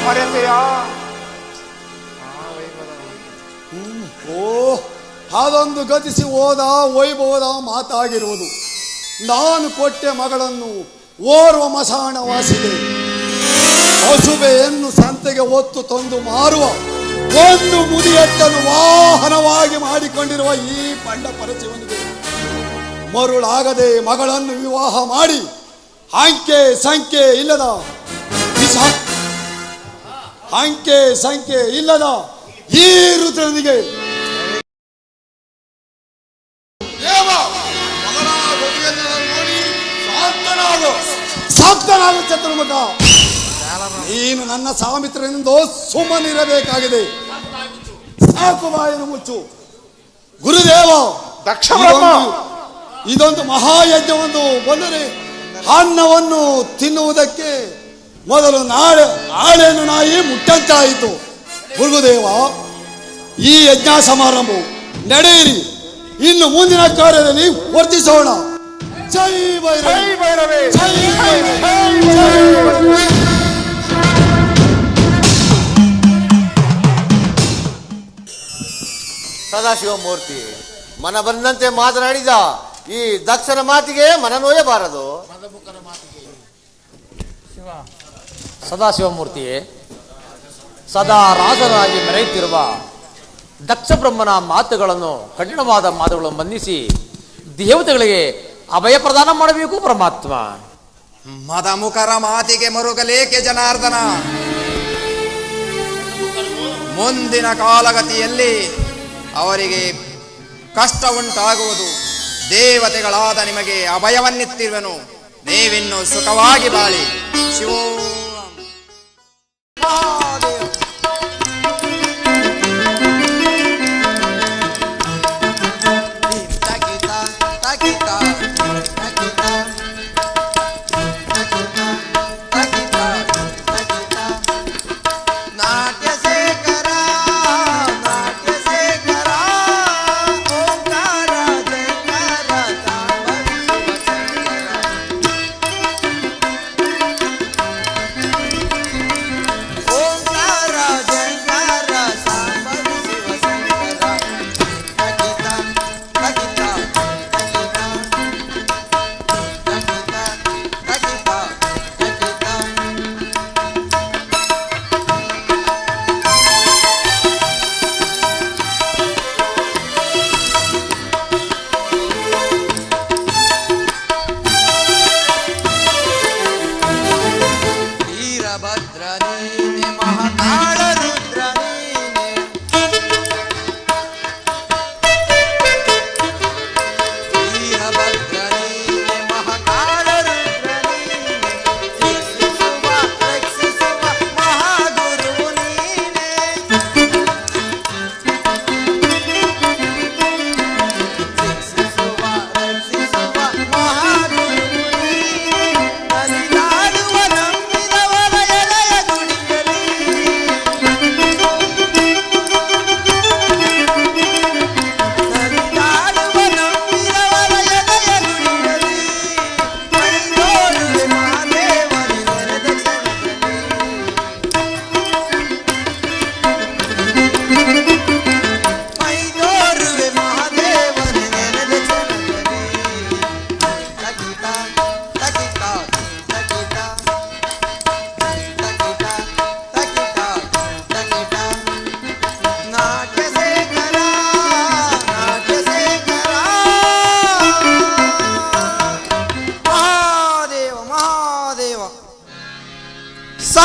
ಮರೆತೆಯ? ಓ, ಅದೊಂದು ಗತಿಸಿ ಹೋದ ವೈಭವದ ಮಾತಾಗಿರುವುದು. ನಾನು ಕೊಟ್ಟೆ ಮಗಳನ್ನು ಓರ್ವ ಮಸಾಣವಾಸಿದೆ. ಹಸುಬೆಯನ್ನು ಸಂತೆಗೆ ಹೊತ್ತು ತಂದು ಮಾರುವ ಒಂದು ಮುದಿಯಟ್ಟನ್ನು ವಾಹನವಾಗಿ ಮಾಡಿಕೊಂಡಿರುವ ಈ ಪಂಡ ಪರಶಿವನಿಗೆ ಮರುಳಾಗದೆ ಮಗಳನ್ನು ವಿವಾಹ ಮಾಡಿ ಅಂಕೆ ಸಂಖ್ಯೆ ಇಲ್ಲದ ಈ ರುದ್ರನಿಗೆ ಸಾಕ್ತನಾದ ಚತುರ್ಮುಖ, ನೀನು ನನ್ನ ಸಾಮಿತ್ರನೆಂದು ಸುಮ್ಮನಿರಬೇಕಾಗಿದೆ. ಸಾಕು ಬಾಯನ್ನು ಮುಚ್ಚು. ಗುರುದೇವ, ಇದೊಂದು ಮಹಾಯಜ್ಞವನ್ನು ಬಂದರೆ ಅನ್ನವನ್ನು ತಿನ್ನುವುದಕ್ಕೆ ಮೊದಲು ಆಳೆಯನ್ನು ನಾಯಿ ಮುಟ್ಟಂತಾಯಿತು. ಗುರುದೇವ, ಈ ಯಜ್ಞ ಸಮಾರಂಭವು ನಡೆಯಿರಿ. ಇನ್ನು ಮುಂದಿನ ಕಾರ್ಯದಲ್ಲಿ ವರ್ತಿಸೋಣ. ಜೈ ಭೈರವಿ, ಜೈ ಭೈರವಿ. ಸದಾಶಿವಮೂರ್ತಿ, ಮನ ಬಂದಂತೆ ಮಾತನಾಡಿದ ಈ ದಕ್ಷನ ಮಾತಿಗೆ ಮನ ನೋಯಬಾರದು. ಸದಾಶಿವಮೂರ್ತಿಯೇ, ಸದಾ ರಾಜರಾಗಿ ಮೆರೆಯುತ್ತಿರುವ ದಕ್ಷ ಬ್ರಹ್ಮನ ಮಾತುಗಳನ್ನು, ಕಠಿಣವಾದ ಮಾತುಗಳನ್ನು ಮನ್ನಿಸಿ ದೇವತೆಗಳಿಗೆ ಅಭಯ ಪ್ರದಾನ ಮಾಡಬೇಕು ಪರಮಾತ್ಮ. ಮದಮುಖರ ಮಾತಿಗೆ ಮರುಗಲೇಕೆ ಜನಾರ್ದನ? ಮುಂದಿನ ಕಾಲಗತಿಯಲ್ಲಿ ಅವರಿಗೆ ಕಷ್ಟ ಉಂಟಾಗುವುದು. ದೇವತೆಗಳಾದ ನಿಮಗೆ ಅಭಯವನ್ನಿತ್ತಿರುವೆನು. ನೀವಿನ್ನು ಸುಖವಾಗಿ ಬಾಳಿ. ಶಿವೋ ಓಂ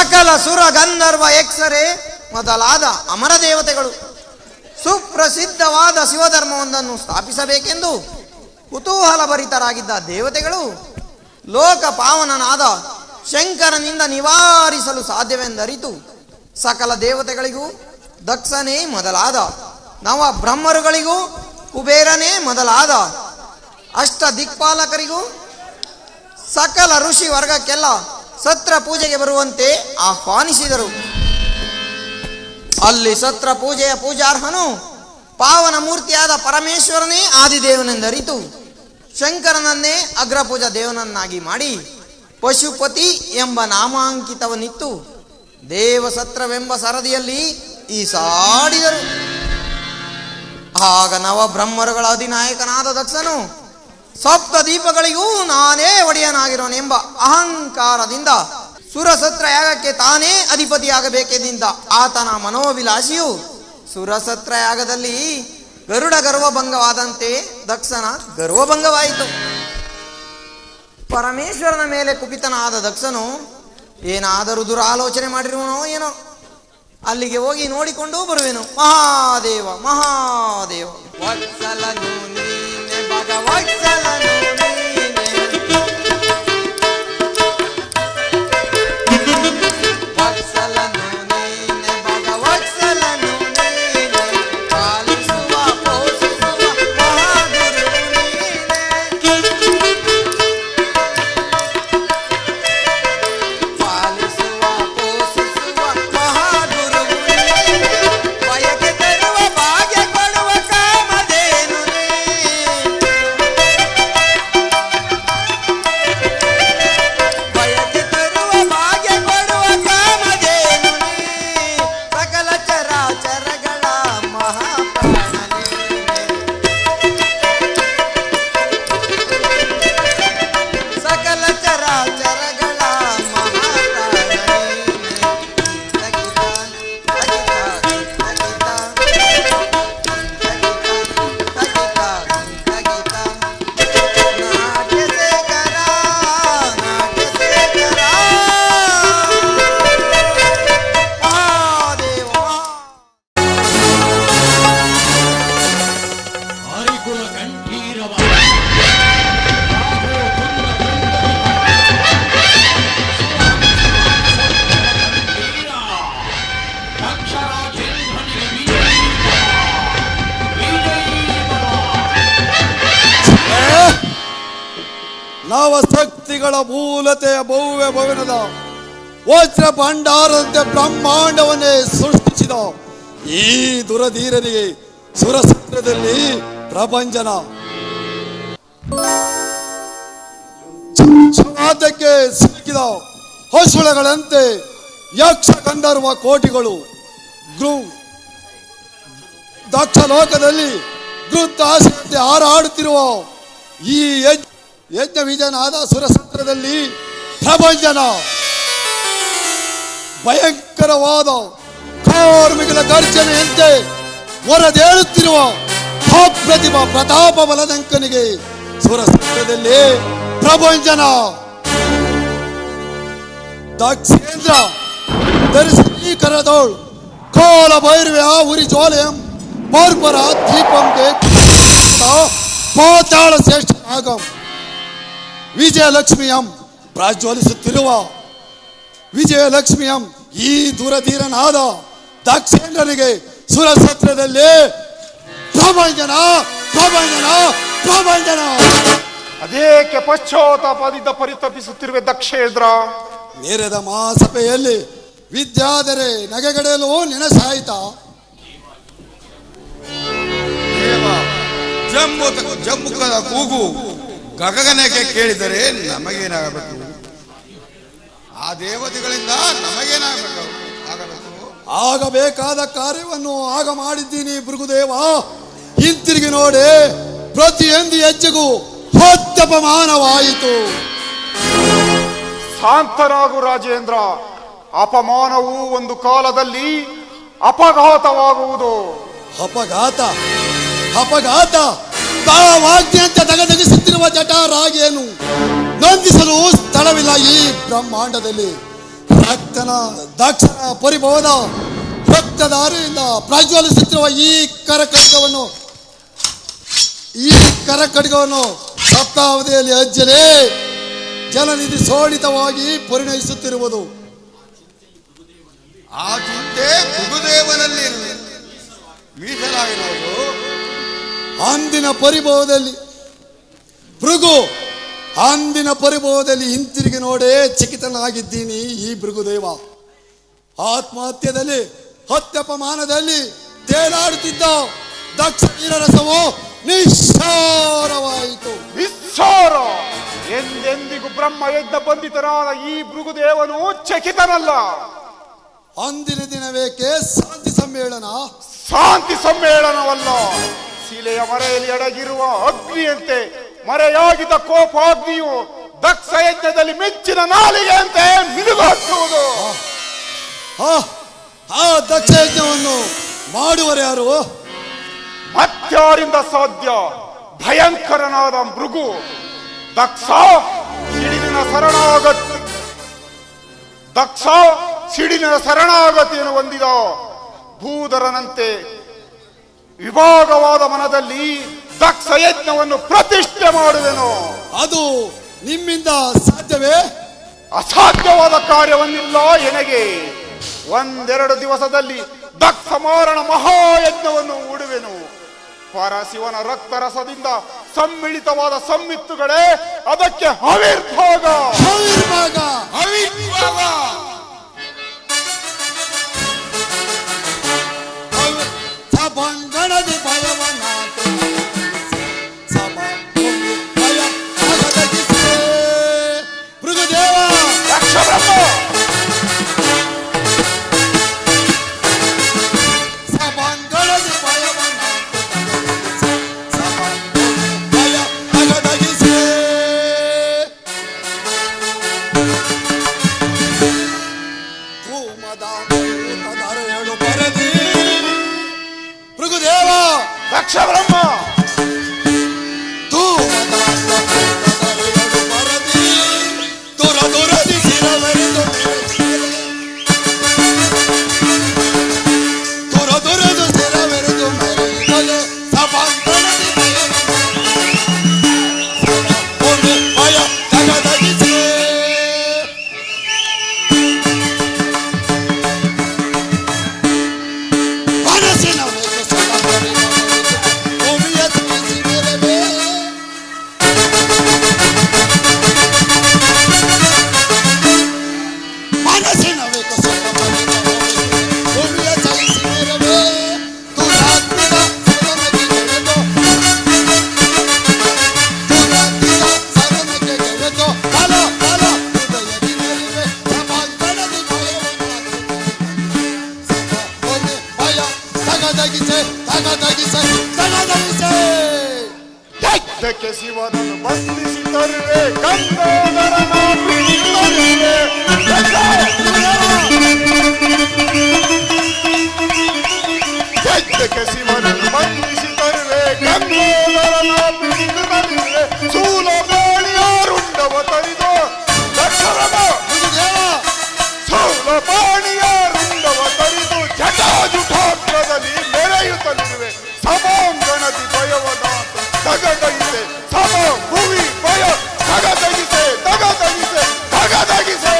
ಸಕಲ ಸುರ ಗಂಧರ್ವ ಯಕ್ಷರೇ ಮೊದಲಾದ ಅಮರ ದೇವತೆಗಳು ಸುಪ್ರಸಿದ್ಧವಾದ ಶಿವಧರ್ಮವೊಂದನ್ನು ಸ್ಥಾಪಿಸಬೇಕೆಂದು ಕುತೂಹಲಭರಿತರಾಗಿದ್ದ ದೇವತೆಗಳು ಲೋಕ ಪಾವನನಾದ ಶಂಕರನಿಂದ ನಿವಾರಿಸಲು ಸಾಧ್ಯವೆಂದರಿತು ಸಕಲ ದೇವತೆಗಳಿಗೂ ದಕ್ಷನೇ ಮೊದಲಾದ ನವ ಬ್ರಹ್ಮರುಗಳಿಗೂ ಕುಬೇರನೇ ಮೊದಲಾದ ಅಷ್ಟ ದಿಕ್ಪಾಲಕರಿಗೂ ಸಕಲ ಋಷಿ ವರ್ಗಕ್ಕೆಲ್ಲ ಸತ್ರ ಪೂಜೆಗೆ ಬರುವಂತೆ ಆಹ್ವಾನಿಸಿದರು. ಅಲ್ಲಿ ಸತ್ರ ಪೂಜೆಯ ಪೂಜಾರ್ಹನು ಪಾವನ ಮೂರ್ತಿಯಾದ ಪರಮೇಶ್ವರನೇ ಆದಿದೇವನೆಂದರಿತು ಶಂಕರನನ್ನೇ ಅಗ್ರಪೂಜಾ ದೇವನನ್ನಾಗಿ ಮಾಡಿ ಪಶುಪತಿ ಎಂಬ ನಾಮಾಂಕಿತವನಿತ್ತು ದೇವಸತ್ರವೆಂಬ ಸರದಿಯಲ್ಲಿ ಈಸಾಡಿದರು. ಆಗ ನವಬ್ರಹ್ಮರುಗಳ ಅಧಿನಾಯಕನಾದ ದಕ್ಷನು ಸಪ್ತ ದೀಪಗಳಿಗೂ ನಾನೇ ಒಡೆಯನಾಗಿರೋನೆಂಬ ಅಹಂಕಾರದಿಂದ ಸುರಸತ್ರ ಯಾಗಕ್ಕೆ ತಾನೇ ಅಧಿಪತಿಯಾಗಬೇಕೆಂದ ಆತನ ಮನೋವಿಲಾಸಿಯು ಸುರಸತ್ರ ಯಾಗದಲ್ಲಿ ಗರುಡ ಗರ್ವಭಂಗವಾದಂತೆ ದಕ್ಷನ ಗರ್ವಭಂಗವಾಯಿತು. ಪರಮೇಶ್ವರನ ಮೇಲೆ ಕುಪಿತನಾದ ದಕ್ಷನು ಏನಾದರೂ ದುರಾಲೋಚನೆ ಮಾಡಿರುವನೋ ಏನೋ, ಅಲ್ಲಿಗೆ ಹೋಗಿ ನೋಡಿಕೊಂಡು ಬರುವೆನು. ಮಹಾದೇವ ಮಹಾದೇವ ವತ್ಸಲನು ನೀನೆ ಭಗವತ್ಸಲನು ನೀನೆ ವತ್ಸಲನು ನೀನೆ ಭಗವತ್ಸಲನು ನೀನೆ ಪಾಲಿಸುವ ಪೋಷಿಸುವ ಮಹಾಗುರು ಪಾಲಿಸುವ ಪೋಷಿಸುವ ಮಹಾಗುರು ಬಯಕೆ ತರುವ ಭಾಗ್ಯ ಕೊಡುವ ಕಾಮಧೇನು ಬಯಕೆ ತರುವ ಭಾಗ್ಯ ಕೊಡುವ ಕಾಮಧೇನು ಸಕಲ ಚರಾಚರಗಳ ಮಹಾಪ್ರಾಣನೇ ಸಕಲ ಚರಾಚರಗಳ ಮಹಾಪ್ರಾಣನೇ ಹರಿಕುಲ ಕಂಠೀರವ ನವಶಕ್ತಿಗಳ ಮೂಲತೆಯ ಭವ್ಯ ಭವನದ ವಜ್ರ ಭಂಡಾರದಂತೆ ಬ್ರಹ್ಮಾಂಡವನ್ನೇ ಸೃಷ್ಟಿಸಿದ ಈ ದುರಧೀರನಿಗೆ ಸುರಸತ್ರದಲ್ಲಿ ಪ್ರಪಂಚನ ಚಮಾತಕ್ಕೆ ಸಿಕ್ಕಿದ ಹೊಸುಳಗಳಂತೆ ಯಕ್ಷ ಗಂಧರ್ವ ಕೋಟಿಗಳು ದಕ್ಷ ಲೋಕದಲ್ಲಿ ಗೃತ್ತಾಸೆಯಂತೆ ಹಾರಾಡುತ್ತಿರುವ ಈ ಯಜ್ಞ ವಿಜಯನಾದ ಸುರಸತ್ರದಲ್ಲಿ ಪ್ರಪಂಚನ ಭಯಂಕರವಾದ ಕಾರ್ಮಿಕರ ಗರ್ಜನೆಯಂತೆ ಹೊರದೇಳುತ್ತಿರುವ ಅಪ್ರತಿಭಾ ಪ್ರತಾಪ ಬಲದಂಕನಿಗೆ ಸುರಸತ್ರದಲ್ಲಿ ಪ್ರಪಂಚನ ದಕ್ಷೇಂದ್ರ ಧರಿಸೀಕರದೋಳ್ ಕೋಲ ಭೈರವ್ಯ ಉರಿ ಜ್ವಾಲೆಯಂ ಪರ್ಪರ ದೀಪಂಗೆ ಪಾತಾಳ ಶ್ರೇಷ್ಠ ನಾಗಂ ವಿಜಯಲಕ್ಷ್ಮಿಯಂ ಪ್ರಜ್ವಲಿಸುತ್ತಿರುವ ವಿಜಯಲಕ್ಷ್ಮಿಯಂ ಈ ದುರಧೀರನಾದ ದಕ್ಷೇಂದ್ರನಿಗೆ ಸುರಸತ್ರದಲ್ಲಿ ಪ್ರಭಂಜನ ಪ್ರಭಂಜನ ಪ್ರಭಂಜನ. ಅದೇಕೆ ಪಶ್ಚಾತ್ತಾಪದಿಂದ ಪರಿತಪಿಸುತ್ತಿರುವೆ ದಕ್ಷೇಂದ್ರ? ನೇರದ ಮಹಾಸಭೆಯಲ್ಲಿ ವಿದ್ಯಾಧರೆ ನಗೆಗಡೆಯಲು ನೆನಸಾಯಿತ ಜಮ್ಮುಕದ ಕೂಗು ಗಗಗನಕ್ಕೆ ಕೇಳಿದರೆ ನಮಗೇನಾಗಬೇಕು? ಆ ದೇವತೆಗಳಿಂದ ನಮಗೇನಾಗಬೇಕು? ಆಗಬೇಕಾದ ಕಾರ್ಯವನ್ನು ಆಗ ಮಾಡಿದ್ದೀನಿ ಭೃಗುದೇವ. ಹಿಂತಿರುಗಿ ನೋಡಿ, ಪ್ರತಿಯೊಂದು ಹೆಜ್ಜೆಗೂ ಅಪಮಾನವಾಯಿತು. ಶಾಂತರಾಗು ರಾಜೇಂದ್ರ. ಅಪಮಾನವು ಒಂದು ಕಾಲದಲ್ಲಿ ಅಪಘಾತವಾಗುವುದು. ಅಪಘಾತ ಅಪಘಾತ ತಾವಾಜ್ಞೆಯಂತೆ ದಗದಗಿಸುತ್ತಿರುವ ಜಠರಾಗಿಯನ್ನು ನಂದಿಸಲು ಸ್ಥಳವಿಲ್ಲ ಈ ಬ್ರಹ್ಮಾಂಡದಲ್ಲಿ. ರಕ್ತನ ದಕ್ಷನ ಪರಿಭವದ ರಕ್ತಧಾರೆಯಿಂದ ಪ್ರಜ್ವಲಿಸುತ್ತಿರುವ ಈ ಕರಕಡ್ಗವನ್ನು ಸಪ್ತಾವಧಿಯಲ್ಲಿ ಅಜ್ಜಲೇ ಜಲನಿಧಿ ಸೋಳಿತವಾಗಿ ಪರಿಣಯಿಸುತ್ತಿರುವುದು. ಆ ಚಿಂತೆ ಭೃಗುದೇವನಲ್ಲಿ ಮೀಸಲಾಗಿರುವುದು. ಅಂದಿನ ಪರಿಭವದಲ್ಲಿ ಹಿಂತಿರುಗಿ ನೋಡೇ ಚಕಿತನಾಗಿದ್ದೀನಿ ಈ ಭೃಗುದೇವ. ಆತ್ಮಹತ್ಯೆಯಲ್ಲಿ ಹತ್ಯಪಮಾನದಲ್ಲಿ ತೇಲಾಡುತ್ತಿದ್ದ ದಕ್ಷ ವೀರರಸವು ನಿಸ್ಸಾರವಾಯಿತು. ನಿಸ್ಸಾರ ಎಂದೆಂದಿಗೂ ಬ್ರಹ್ಮ ಯಜ್ಞ ಬಂಧಿತನಾದ ಈ ಭೃಗುದೇವನು ಚಕಿತನಲ್ಲ. ಅಂದಿನ ದಿನವೇಕೆ ಶಾಂತಿ ಸಮ್ಮೇಳನವಲ್ಲ, ಶಿಲೆಯ ಮರೆಯಲ್ಲಿ ಅಡಗಿರುವ ಅಗ್ನಿಯಂತೆ ಮರೆಯಾಗಿದ್ದ ಕೋಪಾಗ್ನಿಯು ದಕ್ಷ ಯಜ್ಞದಲ್ಲಿ ಮೆಚ್ಚಿನ ನಾಲಿಗೆಯಂತೆ ಮಿನುಗುವುದು. ಆ ದಕ್ಷ ಯಜ್ಞವನ್ನು ಮಾಡುವರ್ಯಾರು? ಮತ್ಯಾರಿಂದ ಸಾಧ್ಯ? ಭಯಂಕರನಾದ ಮೃಗು ದಕ್ಷ ಸಿಡಿಲಿನ ಶರಣಾಗತಿಯನ್ನು ಹೊಂದಿದ ಭೂಧರನಂತೆ ವಿಭಾಗವಾದ ಮನದಲ್ಲಿ ದಕ್ಷ ಯಜ್ಞವನ್ನು ಪ್ರತಿಷ್ಠೆ ಮಾಡುವೆನು. ಅದು ನಿಮ್ಮಿಂದ ಸಾಧ್ಯವೇ? ಅಸಾಧ್ಯವಾದ ಕಾರ್ಯವನ್ನಿಲ್ಲ ಎನಗೆ. ಒಂದೆರಡು ದಿವಸದಲ್ಲಿ ದಕ್ಷ ಮಾರಣ ಮಹಾಯಜ್ಞವನ್ನು ಹೂಡುವೆನು. ಪರಶಿವನ ರಕ್ತರಸದಿಂದ ಸಮ್ಮಿಳಿತವಾದ ಸಮ್ಮಿತ್ತುಗಳೇ ಅದಕ್ಕೆ ಹವಿರ್ಭಾಗ. ಸಭಾಂಗಣದಿ ಭಯವನ್ನ ಭೃಗುದೇವ ಸಭಾಂಗಣದಿ ಭಯವನ್ನ ಭೃಗುದೇವ ದಕ್ಷ ಬ್ರಹ್ಮ ಯಜ್ಞಕ್ಕೆ ಶಿವನನ್ನು ಬಂಧಿಸಿ ತರುವೆ, ಗಂಗಾಧರನ ಬಿಡಿಸಿ ತರುವೆ. ಯಜ್ಞಕ್ಕೆ ಶಿವನನ್ನು ಬಂಧಿಸಿ ತರುವೆ, ಗಂಗಾಧರನ ಬಿಡಿಸಿ ತರುವೆ. ಸೂಲಪಾಣಿಯಾರುಂಡವ ತರಿದು ಸೂಲಪಾಣಿಯಾರುಂಡವ ತರಿದು ಜಟಾಜುಟಾಗ್ರದಲ್ಲಿ ಮೆರೆಯುತ್ತಲಿರುವೆ. ಸಭಾಂಗಣದಿ ಭಯವನಾಥ ತಗದಗಿಸೆ, ಸಮ ಭೂಮಿ ಭಯ ತಗದಗಿಸೆ, ತಗದಗಿಸೆ, ತಗದಗಿಸೆ.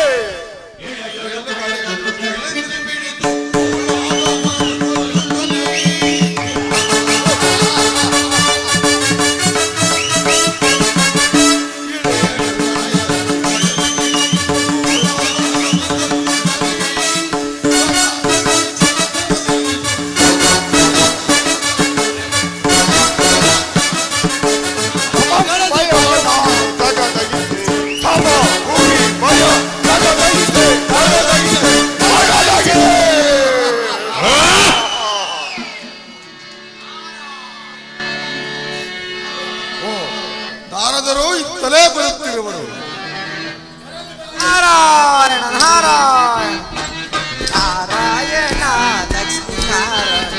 ನಾರದರು ಇತ್ತಲೇ ಬರುತ್ತಿರುವರು. ನಾರಾಯಣ ನಾರಾಯಣ ನಾರಾಯಣ ಲಕ್ಷ್ಮೀ ನಾರಾಯಣ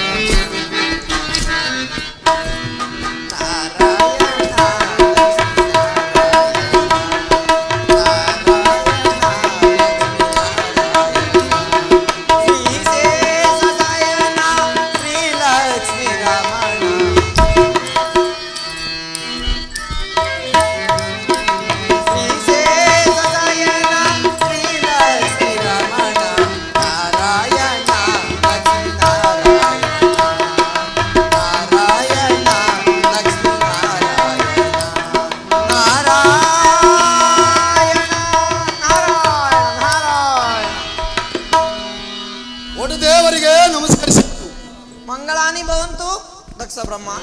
ಬ್ರಹ್ಮ.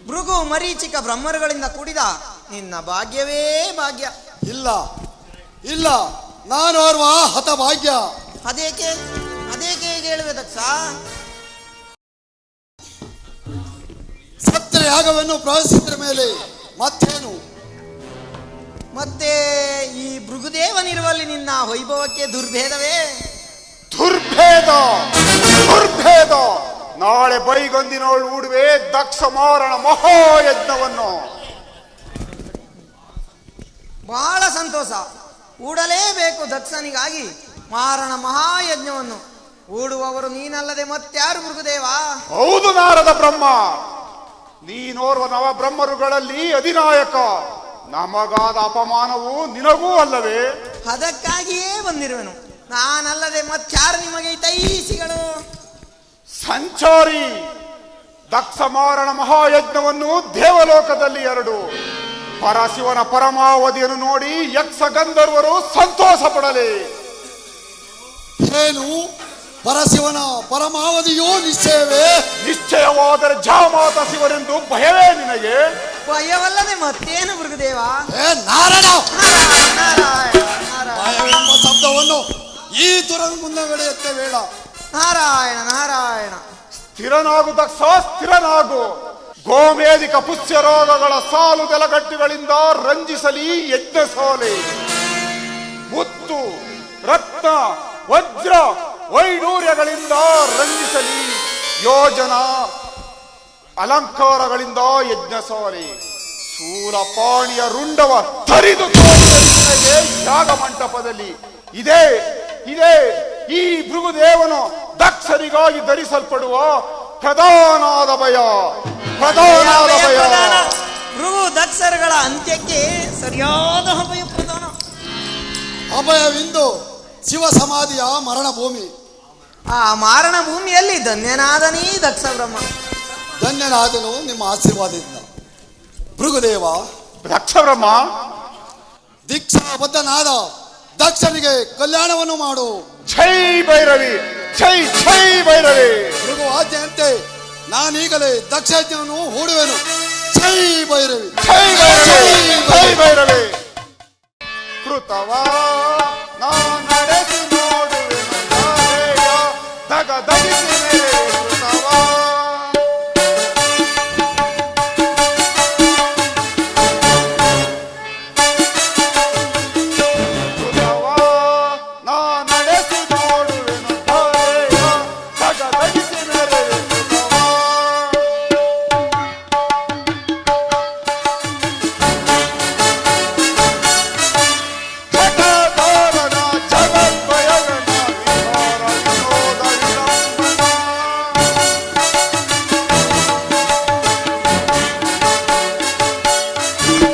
ಭೃಗು ಮರೀಚಿಕ ಬ್ರಹ್ಮರುಗಳಿಂದ ಕೂಡಿದ ನಿನ್ನ ಭಾಗ್ಯವೇ ಭಾಗ್ಯ. ಇಲ್ಲ ಇಲ್ಲ, ನಾನು ಓರ್ವ ಹತಭಾಗ್ಯ. ಅದೇಕೆ ಅದೇಕೆ ಹೀಗೆ ಹೇಳುವೆ ದಕ್ಷ? ಸತ್ರ ಯಾಗವನ್ನು ಪ್ರವೇಶಿಸಿದ ಮೇಲೆ ಮತ್ತೇನು? ಮತ್ತೆ ಈ ಭೃಗುದೇವನಿರುವಲ್ಲಿ ನಿನ್ನ ವೈಭವಕ್ಕೆ ದುರ್ಭೇದವೇ? ದುರ್ಭೇದ ದುರ್ಭೇದ. ನಾಳೆ ಬೈಗೊಂದಿನೋಳು ಹೂಡುವೆ ದಕ್ಷ ಮಾರಣ ಮಹಾಯಜ್ಞವನ್ನು. ಬಹಳ ಸಂತೋಷ. ಹೂಡಲೇಬೇಕು ದಕ್ಷನಿಗಾಗಿ ಮಾರಣ ಮಹಾಯಜ್ಞವನ್ನು. ಹೂಡುವವರು ನೀನಲ್ಲದೆ ಮತ್ಯಾರು ಭೃಗುದೇವ? ಹೌದು ನಾರದ ಬ್ರಹ್ಮ, ನೀನೋರ್ವ ನವ ಬ್ರಹ್ಮರುಗಳಲ್ಲಿ ಅಧಿನಾಯಕ. ನಮಗಾದ ಅಪಮಾನವು ನಿನಗೂ ಅಲ್ಲವೇ? ಅದಕ್ಕಾಗಿಯೇ ಬಂದಿರುವೆನು. ನಾನಲ್ಲದೆ ಮತ್ಯಾರು ನಿಮಗೆ ತೈಸಿಗಳು? ಸಂಚಾರಿ, ದಕ್ಷ ಮಾರಣ ಮಹಾಯಜ್ಞವನ್ನು ದೇವಲೋಕದಲ್ಲಿ 2, ಪರಶಿವನ ಪರಮಾವಧಿಯನ್ನು ನೋಡಿ ಯಕ್ಷ ಗಂಧರ್ವರು ಸಂತೋಷ ಪಡಲಿ. ಏನು ಪರಶಿವನ ಪರಮಾವಧಿಯೋ ನಿಶ್ಚಯವೇ? ನಿಶ್ಚಯವಾದರೆ ಜಾಮಾತ ಶಿವರೆಂದು ಭಯವೇ ನಿನಗೆ? ಭಯವಲ್ಲದೆ ಮತ್ತೇನು ಭೃಗುದೇವ? ನಾರಾಯಣ ನಾರಾಯಣ ನಾರಾಯಣ ಎಂಬ ಶಬ್ದವನ್ನು ಈ ತುರನ ಮುಂದಗಡೆ ಎತ್ತ ಬೇಡ. ನಾರಾಯಣ ನಾರಾಯಣ. ಸ್ಥಿರನಾಗು ದಕ್ಷ, ಸ್ಥಿರನಾಗು. ಗೋಮೇಧಿಕ ಪುಷ್ಯ ರೋಗಗಳ ಸಾಲು ತೆಲಗಟ್ಟುಗಳಿಂದ ರಂಜಿಸಲಿ ಯಜ್ಞ ಸೋಲೆ. ಮುತ್ತು ರತ್ನ ವಜ್ರ ವೈಡೂರ್ಯಗಳಿಂದ ರಂಜಿಸಲಿ ಯೋಜನ ಅಲಂಕಾರಗಳಿಂದ ಯಜ್ಞ ಸೋಲೆ. ಶೂಲಪಾಣಿಯ ರುಂಡವ ತರಿದು ತೋರಿಸಲಿಗೆ ಯಾಗ ಮಂಟಪದಲ್ಲಿ. ಇದೇ ಇದೇ ಈ ಭೃಗುದೇವನು ದಕ್ಷರಿಗಾಗಿ ಧರಿಸಲ್ಪಡುವ ಪ್ರಧಾನವಾದ ಭಯ, ಪ್ರಧಾನವಾದ ಭಯ. ಭೃಗು ದಕ್ಷರುಗಳ ಅಂತ್ಯಕ್ಕೆ ಸರಿಯಾದ ಅಭಯ ಪ್ರಧಾನ. ಅಭಯವಿಂದು ಶಿವ ಸಮಾಧಿಯ ಮರಣ ಭೂಮಿ. ಆ ಮಾರಣ ಭೂಮಿಯಲ್ಲಿ ಧನ್ಯನಾದನೇ ದಕ್ಷ ಬ್ರಹ್ಮ. ಧನ್ಯನಾದನು ನಿಮ್ಮ ಆಶೀರ್ವಾದದಿಂದ. ಭೃಗುದೇವ, ದಕ್ಷ ಬ್ರಹ್ಮ ದೀಕ್ಷಾಬದ್ಧನಾದ ದಕ್ಷನಿಗೆ ಕಲ್ಯಾಣವನ್ನು ಮಾಡು. ಜೈ ಭೈರವಿ, ಜೈ ಜೈ ಭೈರವಿ. ಭೃಗು ಆಜ್ಞೆಯಂತೆ ನಾನೀಗಲೇ ದಕ್ಷಯಜ್ಞವನ್ನು ಹೂಡುವೆನು. ಜೈ ಭೈರವಿ, ಜೈ ಭೈರವಿ, ಜೈ ಭೈರವಿ. ಕೃತವಾ ನಾ ನಡೆಸಿ ನೋಡುವೆನು ಧಾರೆಯ ದಗದಗಿಸಿ ಮೇಲೆ ಕೃತವಾ. ಕೃತವಾ ನಾ ನಡೆಸಿ ನೋಡುವೆನು ಧಾರೆಯ ದಗದಗಿಸಿ ಮೇಲೆ ಕೃತವಾ. ಜಗದಾರನ ಜಗದ್ಭಯಗಣ ವಿಹಾರ ವಿನೋದ ವಿಡಂಬನ.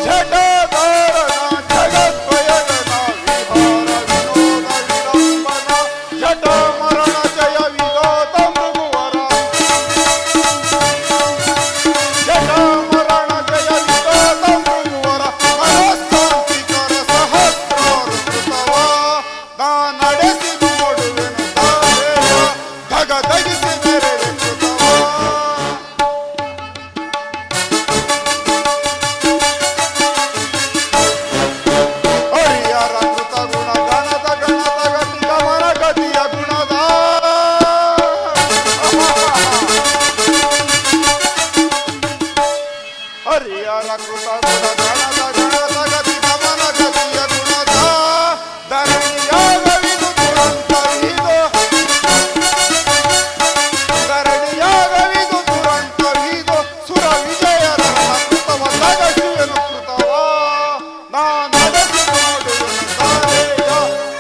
ಜಗದಾರನ ಜಗದ್ಭಯಗಣ ವಿಹಾರ ವಿನೋದ ವಿಡಂಬನ. ಜಟ ಮರಣ ಜಯ ವಿಧಾತ ಮೃಗುವರ. ಜಟ ಮರಣ ಜಯ ವಿಧಾತ ಮೃಗುವರ. ಮನಸ್ಸಾಂತಿಕರ ಸಹಸ್ರಾರು ಕೃತವಾ ನಾ ನಡೆಸಿ ನೋಡುವೆನು ಧಾರೆಯ ದಗದಗಿಸಿ ಮೆರೆವೆ ಕೃತವಾ. ಹರಿಯರ ಕೃತ ಗುಣ ಗಣದ ಗಣದ ಗತಿ ಗಮನ ಗತಿಯ ಗುಣದ. ಹರಿಯರ ಕೃತ ಗುಣ ಗಣದ ಗಣದ ಗತಿ ಗಮನ ಗತಿಯ ಗುಣದ. ಧರಣಿಯಾಗವಿದು ದುರಂತವಿದು, ಧರಣಿಯಾಗವಿದು ದುರಂತವಿದು. ಸುರ ವಿಜಯರ ಕೃತವ ದಗಸುವೆನು ಕೃತವಾ ನಾ ನಡೆಸಿ ನೋಡುವೆನು ಧಾರೆಯ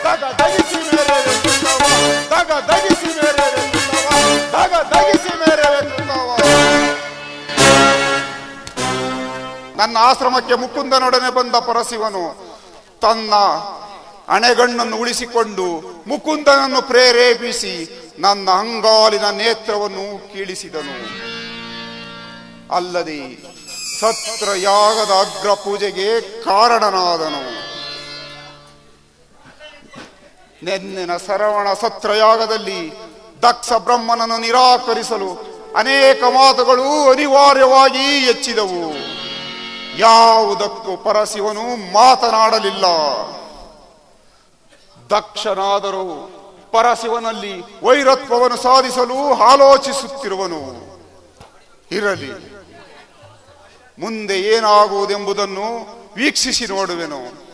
ದಗದಗಿಸಿ ಮೇರೆವೆ ಕೃತವಾ. ದಗದಗಿಸಿ ಮೇರೆವೆ ಕೃತವಾ. ದಗದಗಿಸಿ ಮೇರೆವೆ ಕೃತವಾ. ನನ್ನ ಆಶ್ರಮಕ್ಕೆ ಮುಕುಂದನೊಡನೆ ಬಂದ ಪರಶಿವನು ತನ್ನ ಅಣೆಗಣ್ಣನ್ನು ಉಳಿಸಿಕೊಂಡು ಮುಕುಂದನನ್ನು ಪ್ರೇರೇಪಿಸಿ ನನ್ನ ಅಂಗಾಲಿನ ನೇತ್ರವನ್ನು ಕೀಳಿಸಿದನು. ಅಲ್ಲದೆ ಸತ್ರಯಾಗದ ಅಗ್ರ ಪೂಜೆಗೆ ಕಾರಣನಾದನು. ನೆನ್ನಿನ ಸರವಣ ಸತ್ರಯಾಗದಲ್ಲಿ ದಕ್ಷ ಬ್ರಹ್ಮನನ್ನು ನಿರಾಕರಿಸಲು ಅನೇಕ ಮಾತುಗಳು ಅನಿವಾರ್ಯವಾಗಿ ಹೆಚ್ಚಿದವು. ಯಾವುದಕ್ಕೂ ಪರಶಿವನು ಮಾತನಾಡಲಿಲ್ಲ. ದಕ್ಷನಾದರೂ ಪರಶಿವನಲ್ಲಿ ವೈರತ್ವವನ್ನು ಸಾಧಿಸಲು ಆಲೋಚಿಸುತ್ತಿರುವನು. ಇರಲಿ, ಮುಂದೆ ಏನಾಗುವುದೆಂಬುದನ್ನು ವೀಕ್ಷಿಸಿ ನೋಡುವೆನು.